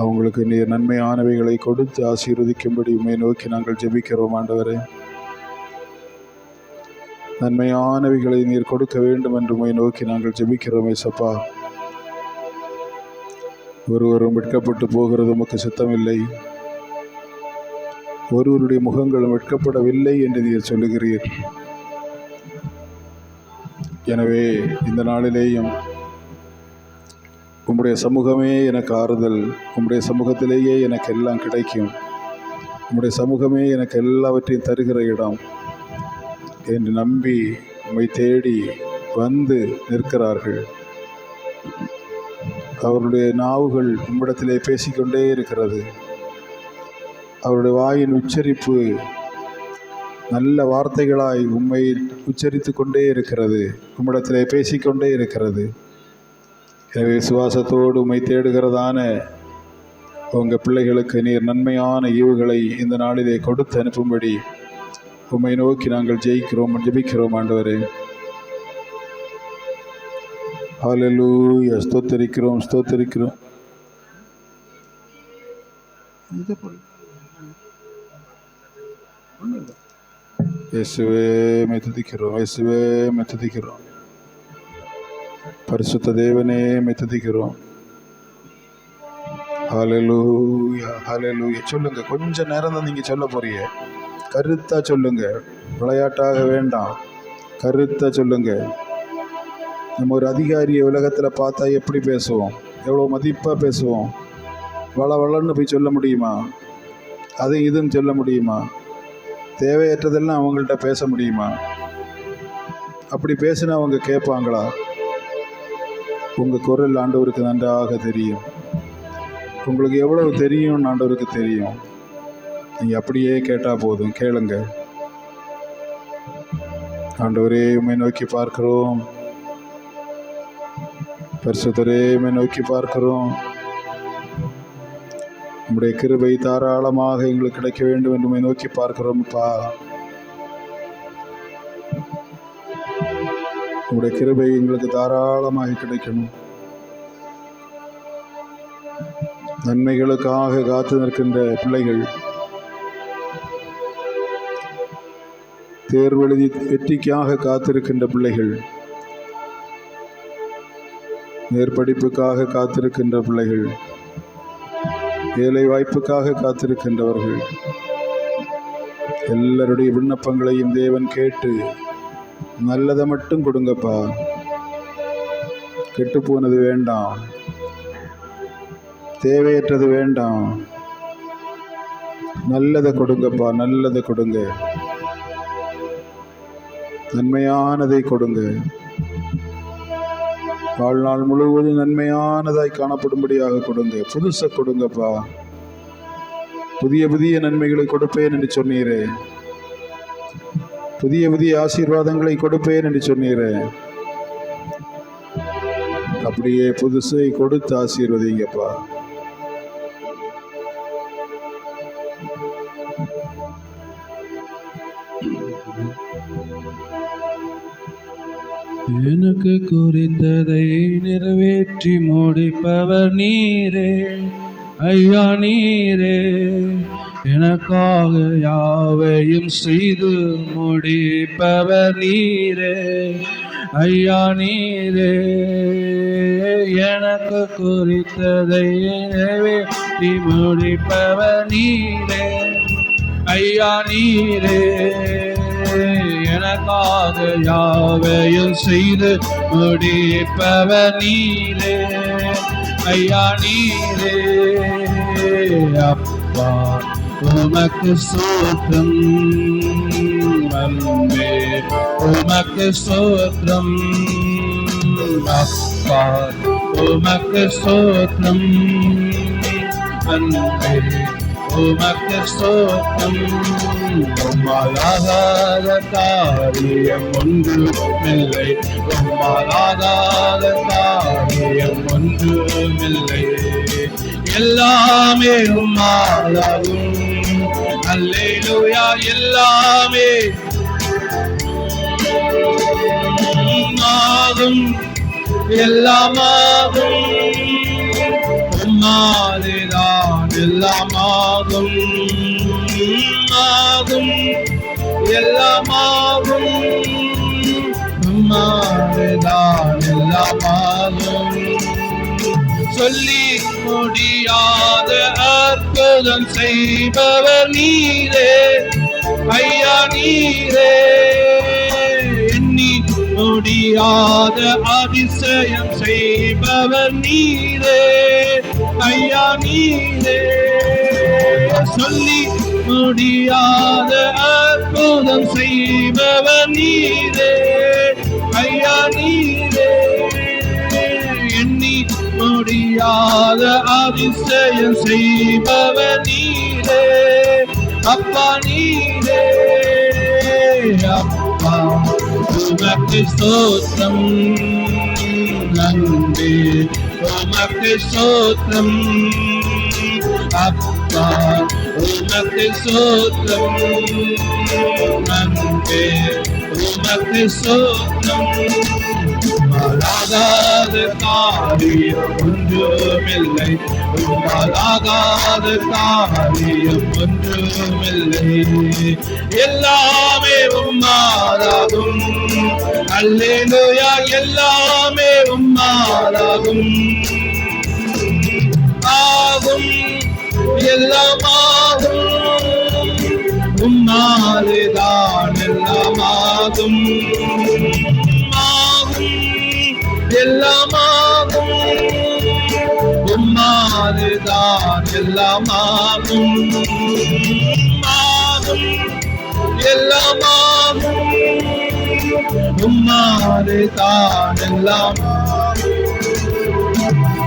அவங்களுக்கு நீர் நன்மையானவைகளை கொடுத்து ஆசீர்வதிக்கும்படி உம்மை நோக்கி நாங்கள் ஜெபிக்கிறோம். ஆண்டவரே, நன்மையானவைகளை நீர் கொடுக்க வேண்டும் என்று உம்மை நோக்கி நாங்கள் ஜெபிக்கிறோம். ஏசப்பா, ஒருவரும் வெட்கப்பட்டு போகிறது உமக்கு சித்தமில்லை, ஒருவருடைய முகங்களும் வெட்கப்படவில்லை என்று நீர் சொல்லுகிறீர். எனவே இந்த நாளிலேயும் உம்முடைய சமூகமே எனக்கு ஆறுதல், உம்முடைய சமூகத்திலேயே எனக்கு எல்லாம் கிடைக்கும், உம்முடைய சமூகமே எனக்கு எல்லாவற்றையும் தருகிற இடம் என்று நம்பி உம்மை தேடி வந்து நிற்கிறார்கள். அவருடைய நாவுகள் உம்மிடத்திலே பேசிக்கொண்டே இருக்கிறது. அவருடைய வாயின் உச்சரிப்பு நல்ல வார்த்தைகளாய் உம்மை உச்சரித்து கொண்டே இருக்கிறது, உம்மிடத்திலே பேசிக்கொண்டே இருக்கிறது. எனவே விசுவாசத்தோடு உம்மை தேடுகிறதான உங்கள் பிள்ளைகளுக்கு நீர் நன்மையான ஈவுகளை இந்த நாளிலே கொடுத்து அனுப்பும்படி உம்மை நோக்கி நாங்கள் ஜெபிக்கிறோம் ஆண்டவரே. ஹல்லேலூயா. ஸ்தோத்திரிக்கிறோம். இயேசுவே உம்மை துதிக்கிறோம். பரிசுத்த தேவனே உம்மை துதிக்கிறோம். ஹல்லேலூயா. சொல்லுங்க, கொஞ்ச நேரம் தான் நீங்க சொல்ல போறீங்க. கருத்தா சொல்லுங்க, விளையாட்டாக வேண்டாம், கருத்தா சொல்லுங்க. நம்ம ஒரு அதிகாரியை உலகத்தில் பார்த்தா எப்படி பேசுவோம், எவ்வளோ மதிப்பாக பேசுவோம். வளன்னு போய் சொல்ல முடியுமா? அது இதுன்னு சொல்ல முடியுமா? தேவையற்றதெல்லாம் அவங்கள்ட்ட பேச முடியுமா? அப்படி பேசினா அவங்க கேட்பாங்களா? உங்கள் குரல் ஆண்டவருக்கு நன்றாக தெரியும். உங்களுக்கு எவ்வளவு தெரியும் ஆண்டவருக்கு தெரியும். நீங்கள் அப்படியே கேட்டால் போதும், கேளுங்க. ஆண்டவரே உம்மை நோக்கி பார்க்கிறோம். பரிசுத்தரே உம்மை நோக்கி பார்க்கிறோம். உம்முடைய கிருபை தாராளமாக எங்களுக்கு கிடைக்க வேண்டும் என்று உம்மை நோக்கி பார்க்கிறோம்ப்பா. உம்முடைய கிருபை எங்களுக்கு தாராளமாக கிடைக்கணும். நன்மைகளுக்காக காத்து நிற்கின்ற பிள்ளைகள், தேர்வெழுதி வெற்றிக்காக காத்திருக்கின்ற பிள்ளைகள், மேற்படிப்புக்காக காத்திருக்கின்ற பிள்ளைகள், வேலை வாய்ப்புக்காக காத்திருக்கின்றவர்கள், எல்லாருடைய விண்ணப்பங்களையும் தேவன் கேட்டு நல்லதை மட்டும் கொடுங்கப்பா. கெட்டு போனது வேண்டாம், தேவையற்றது வேண்டாம், நல்லதை கொடுங்கப்பா, நல்லதை கொடுங்க, நன்மையானதை கொடுங்க. வாழ்நாள் முழுவதும் நன்மையானதாய் காணப்படும்படியாக கொடுங்க. புதுசை கொடுங்கப்பா. புதிய நன்மைகளை கொடுப்பேன் என்று சொன்னீரே, புதிய ஆசீர்வாதங்களை கொடுப்பேன் என்று சொன்னீரே. அப்படியே புதுசை கொடுத்து ஆசீர்வதிங்கப்பா. எனக்கு குறித்ததை நிறைவேற்றி முடிப்பவர் நீரே ஐயா, நீரே. எனக்காக யாவையும் செய்து முடிப்பவர் நீரே ஐயா, நீரே. எனக்கு குறித்ததை நிறைவேற்றி முடிப்பவர் நீரே ஐயா, நீரே. எனக்காக யாவையும் செய்து முடிப்பவர் நீரே ஐயா, நீரே. அப்பா உமக்கு ஸ்தோத்திரம், அன்பே உமக்கு ஸ்தோத்திரம். அப்பா உமக்கு ஸ்தோத்திரம், அன்பே உமக்கு ஸ்தோத்திரம். உம்மாலாகாத காரியம் ஒன்றுமில்லை, உம்மாலாகாத காரியம் ஒன்றுமில்லை. எல்லாமே உம்மாலாகும். அல்லேலூயா. எல்லாமே ஆகும், எல்லாமாகும். உம்மாலேதான் எல்லாமாகும், ஆகும், எல்லாமாகும். உம்மாலேதான் எல்லாமாகும். சொல்லி முடியாத அற்புதம் செய்பவர் நீரே ஐயா, நீரே. எண்ணி முடியாத அதிசயம் செய்பவர் நீரே ஐயா, நீரே. சொல்லி முடியாத அற்புதம் செய்பவர் நீரே ஐயா, நீரே. எண்ணி முடியாத அதிசயம் செய்பவர் நீரே அப்பா, நீரே. உமக்கு ஸ்தோத்திரம் நன்றி உமக்கு ஸ்தோத்திரம் அப்பா உமக்கு ஸ்தோத்திரம் நன்றி உமக்கு ஸ்தோத்திரம் உம்மாலாகாத காரியம் ஒன்றுமில்லை உம்மாலாகாத காரியம் ஒன்றுமில்லை எல்லாமே உம்மாலாகும் அல்லேலூயா எல்லாமே உம்மாலாகும் ஆகும் எல்லாமாகும் உம்மாலேதான் எல்லாமாகும் எல்லாமாகும் உம்மாலேதான் எல்லாமாகும் எல்லாமாகும் உம்மாலேதான் எல்லாம்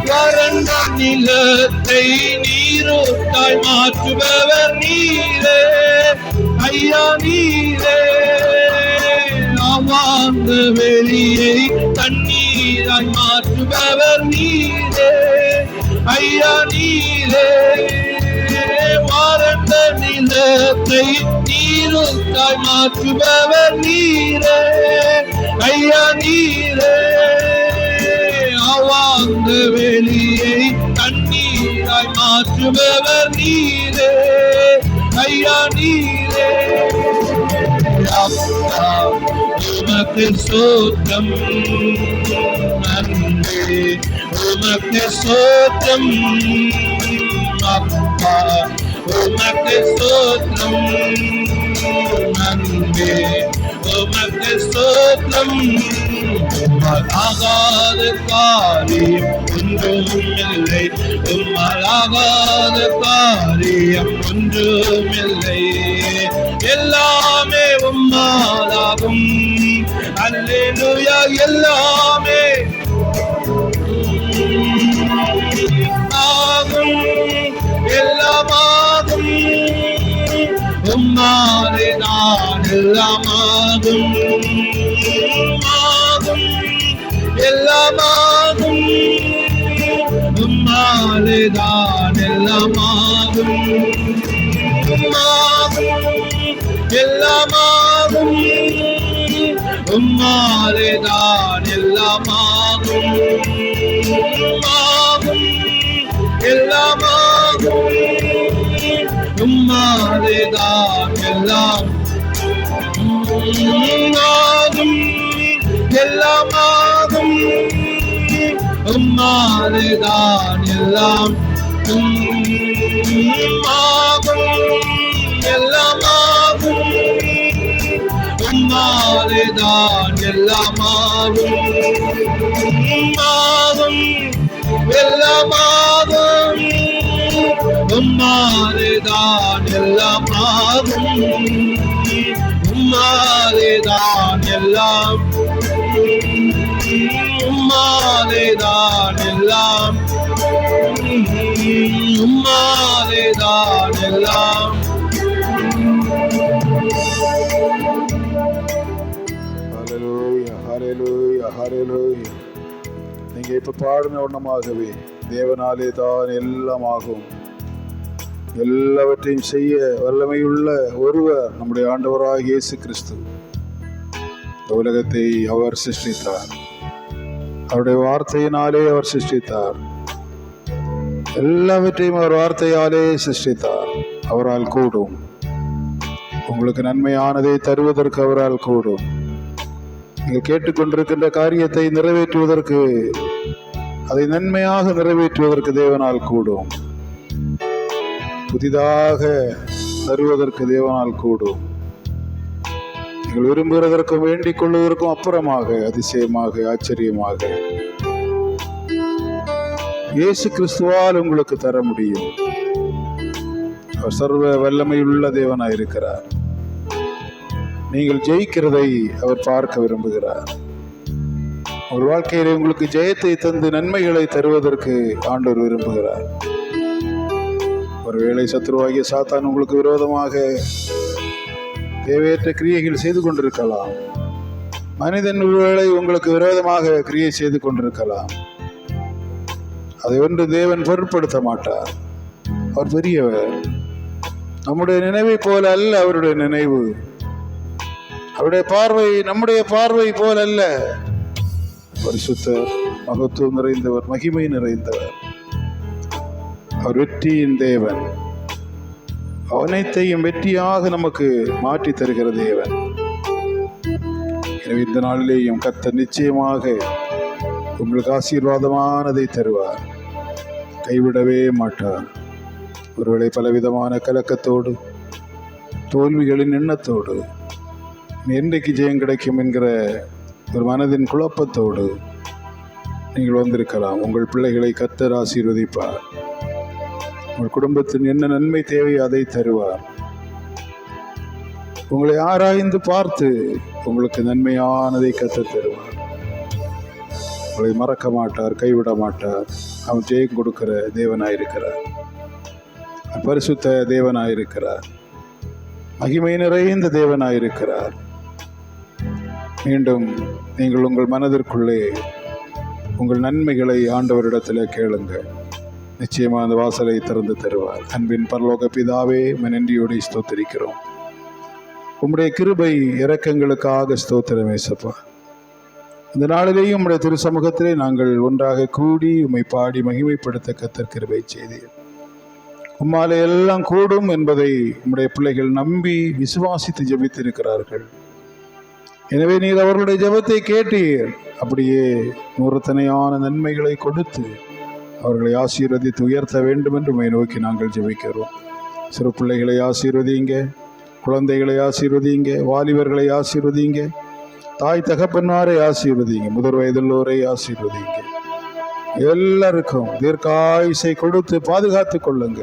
வறண்ட நிலத்தை நீரூட்டாய் மாற்றுபவர் நீரே ஐயா நீரே அவாந்த வெளியை தண்ணீராய் மாற்றுபவர் நீரே ஐயா நீரே வறண்ட நிலத்தை நீரூட்டாய் மாற்றுபவர் நீரே ஐயா நீரே அவாந்த வெளியை தண்ணீராய் மாற்றுபவர் நீரே ஐயா நீரே அப்பா உமக்கு ஸ்தோத்திரம் நன்றி உமக்கு ஸ்தோத்திரம் அப்பா உமக்கு ஸ்தோத்திரம் நன்றி உமக்கு ஸ்தோத்திரம் உம்மாலாகாத காரியம் ஒன்றுமில்லை உம்மாலாகாத காரியம் ஒன்றுமில்லை எல்லாமே உம்மாலாகும் அல்லேலூயா எல்லாமே ஆகும் எல்லாமாகும் உம்மாலேதான் எல்லாமாகும் எல்லாமாகும் உம்மாலேதான் எல்லாமாகும் எல்லாமாகும் உம்மாலேதான் எல்லாமாகும் எல்லாமாகும் உம்மாலேதான் எல்லாம் எல்லாமாகும் உம்மாலேதான் எல்லாம் எல்லாமாகும் உம்மாலேதான் எல்லாமாகும் எல்லாமாகும் உம்மாலேதான் எல்லாமாகும் உம்மாலேதான் எல்லாம் உம்மாலேதான் எல்லாம் உம்மாலேதான் எல்லாம் ஹல்லேலூயா ஹல்லேலூயா ஹல்லேலூயா. நீங்க இப்ப பாடின வண்ணமாகவே தேவனாலே தான் எல்லாம் ஆகும். எல்லாவற்றையும் செய்ய வல்லமையுள்ள ஒருவர் நம்முடைய ஆண்டவராகிய இயேசு கிறிஸ்து. உலகத்தை அவர் சிருஷ்டித்தார், அவருடைய வார்த்தையினாலே அவர் சிருஷ்டித்தார். எல்லாவற்றையும் அவர் வார்த்தையாலே சிருஷ்டித்தார். அவரால் கூடும். உங்களுக்கு நன்மையானதை தருவதற்கு அவரால் கூடும். நீங்கள் கேட்டுக்கொண்டிருக்கின்ற காரியத்தை நிறைவேற்றுவதற்கு, அதை நன்மையாக நிறைவேற்றுவதற்கு தேவனால் கூடும். புதிதாக தருவதற்கு தேவனால் கூடும். நீங்கள் விரும்புகிறதற்கும் வேண்டிக் கொள்வதற்கும் அப்புறமாக, அதிசயமாக, ஆச்சரியமாக இயேசு கிறிஸ்துவால் உங்களுக்கு தர முடியும். அவர் சர்வ வல்லமையுள்ள தேவனாயிருக்கிறார். நீங்கள் ஜெயிக்கிறதை அவர் பார்க்க விரும்புகிறார். ஒரு வாழ்க்கையிலே உங்களுக்கு ஜெயத்தை தந்து நன்மைகளை தருவதற்கு ஆண்டவர் விரும்புகிறார். ஒருவேளை சத்ருவாகிய சாத்தான் உங்களுக்கு விரோதமாக தேவையற்ற கிரியைகள் செய்து கொண்டிருக்கலாம். மனிதன் ஒருவேளை உங்களுக்கு விரோதமாக கிரியை செய்து கொண்டிருக்கலாம். அதை ஒன்று தேவன் பொருட்படுத்த மாட்டார். அவர் பெரியவர். நம்முடைய நினைவை போல அல்ல அவருடைய நினைவு. அவருடைய பார்வை நம்முடைய பார்வை போல அல்ல. பரிசுத்தர், மகத்துவம் நிறைந்தவர், மகிமை நிறைந்தவர். அவர் வெற்றியின் தேவன். அனைத்தையும் வெற்றியாக நமக்கு மாற்றி தருகிற தேவன். எனவே இந்த நாளிலேயும் கர்த்தர் நிச்சயமாக உங்களுக்கு ஆசீர்வாதமானதை தருவார். கைவிடவே மாட்டார். ஒருவேளை பலவிதமான கலக்கத்தோடு, தோல்விகளின் எண்ணத்தோடு, என்றைக்கு ஜெயம் கிடைக்கும் என்கிற ஒரு மனதின் குழப்பத்தோடு நீங்கள் வந்திருக்கலாம். உங்கள் பிள்ளைகளை கர்த்தர் ஆசீர்வதிப்பார். உங்கள் குடும்பத்தின் என்ன நன்மை தேவை அதை தருவார். உங்களை ஆராய்ந்து பார்த்து உங்களுக்கு நன்மையானதை கர்த்தர் தருவார். உங்களை மறக்க மாட்டார், கைவிட மாட்டார். அவன் ஜெயம் கொடுக்கிற தேவனாயிருக்கிறார். பரிசுத்த தேவனாயிருக்கிறார். மகிமை நிறைந்த தேவனாயிருக்கிறார். மீண்டும் நீங்கள் உங்கள் மனதிற்குள்ளே உங்கள் நன்மைகளை ஆண்டவரிடத்தில் கேளுங்க. நிச்சயமா அந்த வாசலை திறந்து தருவார். அன்பின் பரலோக பிதாவே, நன்றியோடு ஸ்தோத்திரிக்கிறோம். உம்முடைய கிருபை இரக்கங்களுக்காக ஸ்தோத்திரம் ஏசப்பா. இந்த நாளிலேயும் உம்முடைய திருச்சமூகத்திலே நாங்கள் ஒன்றாக கூடி உம்மை பாடி மகிமைப்படுத்த கர்த்தர் கிருபை செய்தீர். உம்மாலே எல்லாம் கூடும் என்பதை உம்முடைய பிள்ளைகள் நம்பி விசுவாசித்து ஜெபித்திருக்கிறார்கள். எனவே நீர் அவர்களுடைய ஜெபத்தை கேட்டீர். அப்படியே நூறுத்தனையான நன்மைகளை கொடுத்து அவர்களை ஆசீர்வதித்து உயர்த்த வேண்டும் என்று உம்மை நோக்கி நாங்கள் ஜெபிக்கிறோம். சிறு பிள்ளைகளை ஆசீர்வதிங்க, குழந்தைகளை ஆசீர்வதிங்க, வாலிபர்களை ஆசீர்வதிங்க, தாய் தகப்பன்மாரை ஆசீர்வதிங்க, முதிர் வயதுள்ளோரை ஆசீர்வதிங்க. எல்லாருக்கும் தீர்க்காயுசை கொடுத்து பாதுகாத்து கொள்ளுங்க.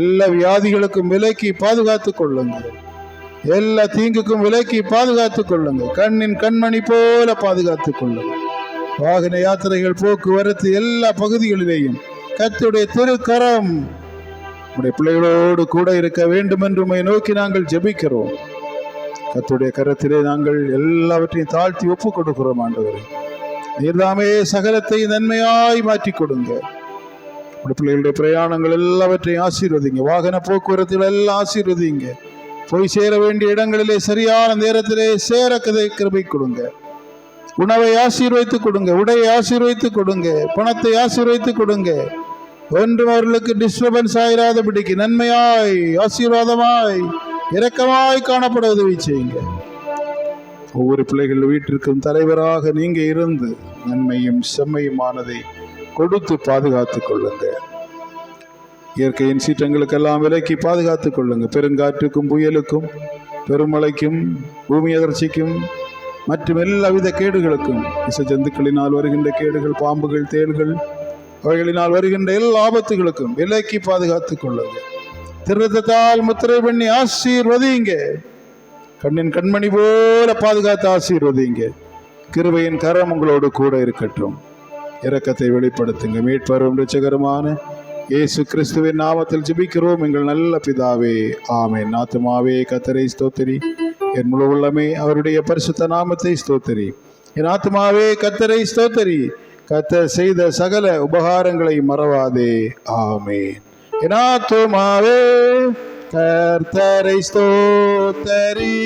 எல்லா வியாதிகளுக்கும் விலக்கி பாதுகாத்து கொள்ளுங்க. எல்லா தீங்குக்கும் விலக்கி பாதுகாத்து கொள்ளுங்க. கண்ணின் கண்மணி போல பாதுகாத்து கொள்ளுங்க. வாகன யாத்திரைகள், போக்குவரத்து எல்லா பகுதிகளிலேயும் கர்த்தருடைய திருக்கரம் உடைய பிள்ளைகளோடு கூட இருக்க வேண்டும் என்று உம்மை நோக்கி நாங்கள் ஜெபிக்கிறோம். கர்த்தருடைய கரத்திலே நாங்கள் எல்லாவற்றையும் தாழ்த்தி ஒப்பு கொடுக்கிறோம். ஆண்டவரே, நீர்தாமே சகலத்தை நன்மையாய் மாற்றி கொடுங்க. உடைய பிள்ளைகளுடைய பிரயாணங்கள் எல்லாவற்றையும் ஆசீர்வதிங்க. வாகன போக்குவரத்தில் எல்லாம் ஆசீர்வதிங்க. போய் சேர வேண்டிய இடங்களிலே சரியான நேரத்திலே சேர கிருபை கொடுங்க. உணவை ஆசீர்வைத்து கொடுங்க, உடையை ஆசீர்வைத்து கொடுங்க, பணத்தை ஆசீர்வைத்து கொடுங்க. ஒன்றும் அவர்களுக்கு டிஸ்டர்பன்ஸ் ஆயிராதபடிக்கு நன்மையாய், ஆசீர்வாதமாய், இரக்கமாய் காணப்பட உதவி செய்யுங்க. ஒவ்வொரு பிள்ளைகள் வீட்டிற்கும் தலைவராக நீங்க இருந்து நன்மையும் செம்மையுமானதை கொடுத்து பாதுகாத்துக் கொள்ளுங்க. இயற்கையின் சீற்றங்களுக்கெல்லாம் விலக்கி பாதுகாத்துக் கொள்ளுங்க. பெருங்காற்றுக்கும், புயலுக்கும், பெருமழைக்கும், பூமி அதிர்ச்சிக்கும் மற்றும் எல்லாவித கேடுகளுக்கும், விஷ ஜந்துக்களினால் வருகின்ற கேடுகள், பாம்புகள், தேள்கள், அவைகளினால் வருகின்ற எல்லா ஆபத்துகளுக்கும் விலக்கி பாதுகாத்துக் கொள்ளுங்க. திருத்தத்தால் முத்திரை பண்ணி ஆசீர்வதிங்க. கண்ணின் கண்மணி போல பாதுகாத்து ஆசீர்வதிங்க. கிருபையின் கரம் உங்களோடு கூட இருக்கட்டும். இரக்கத்தை வெளிப்படுத்துங்க. மீட்பரும் இரட்சகருமான இயேசு கிறிஸ்துவின் நாமத்தில் ஜெபிக்கிறோம் எங்கள் நல்ல பிதாவே, ஆமென். ஆத்துமாவே கர்த்தரை ஸ்தோத்திரி, என் முழு உள்ளமே அவருடைய பரிசுத்த நாமத்தை ஸ்தோத்திரி. என் ஆத்துமாவே கர்த்தரை ஸ்தோத்திரி, கர்த்தர் செய்த சகல உபகாரங்களை மறவாதே, ஆமென். என் ஆத்துமாவே கர்த்தரை ஸ்தோத்திரி,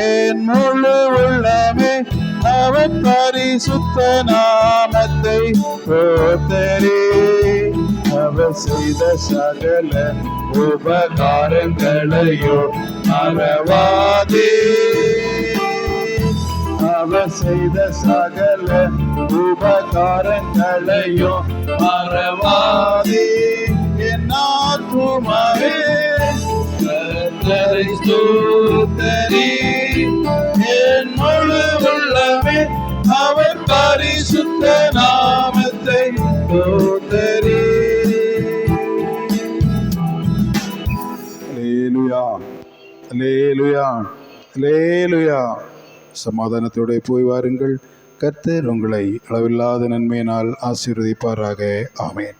என் முழு உள்ளமே அவர் பரிசுத்த நாமத்தை ஸ்தோத்திரி. அவர் செய்த சகல உபகாரங்களையோ மறவாதே, அவர் செய்த சகல உபகாரங்களையோ மறவாதே. என் ஆத்துமாவே கர்த்தரை ஸ்தோத்திரி, என் முழு உள்ளமே அவர் பரிசுத்த நாமத்தை ஸ்தோத்திரி. அல்லேலூயா, அல்லேலூயா, அல்லேலூயா. சமாதானத்தோடு போய் வாருங்கள். கர்த்தர் உங்களை அளவில்லாத நன்மையினால் ஆசீர்வதிப்பாராக. ஆமென்.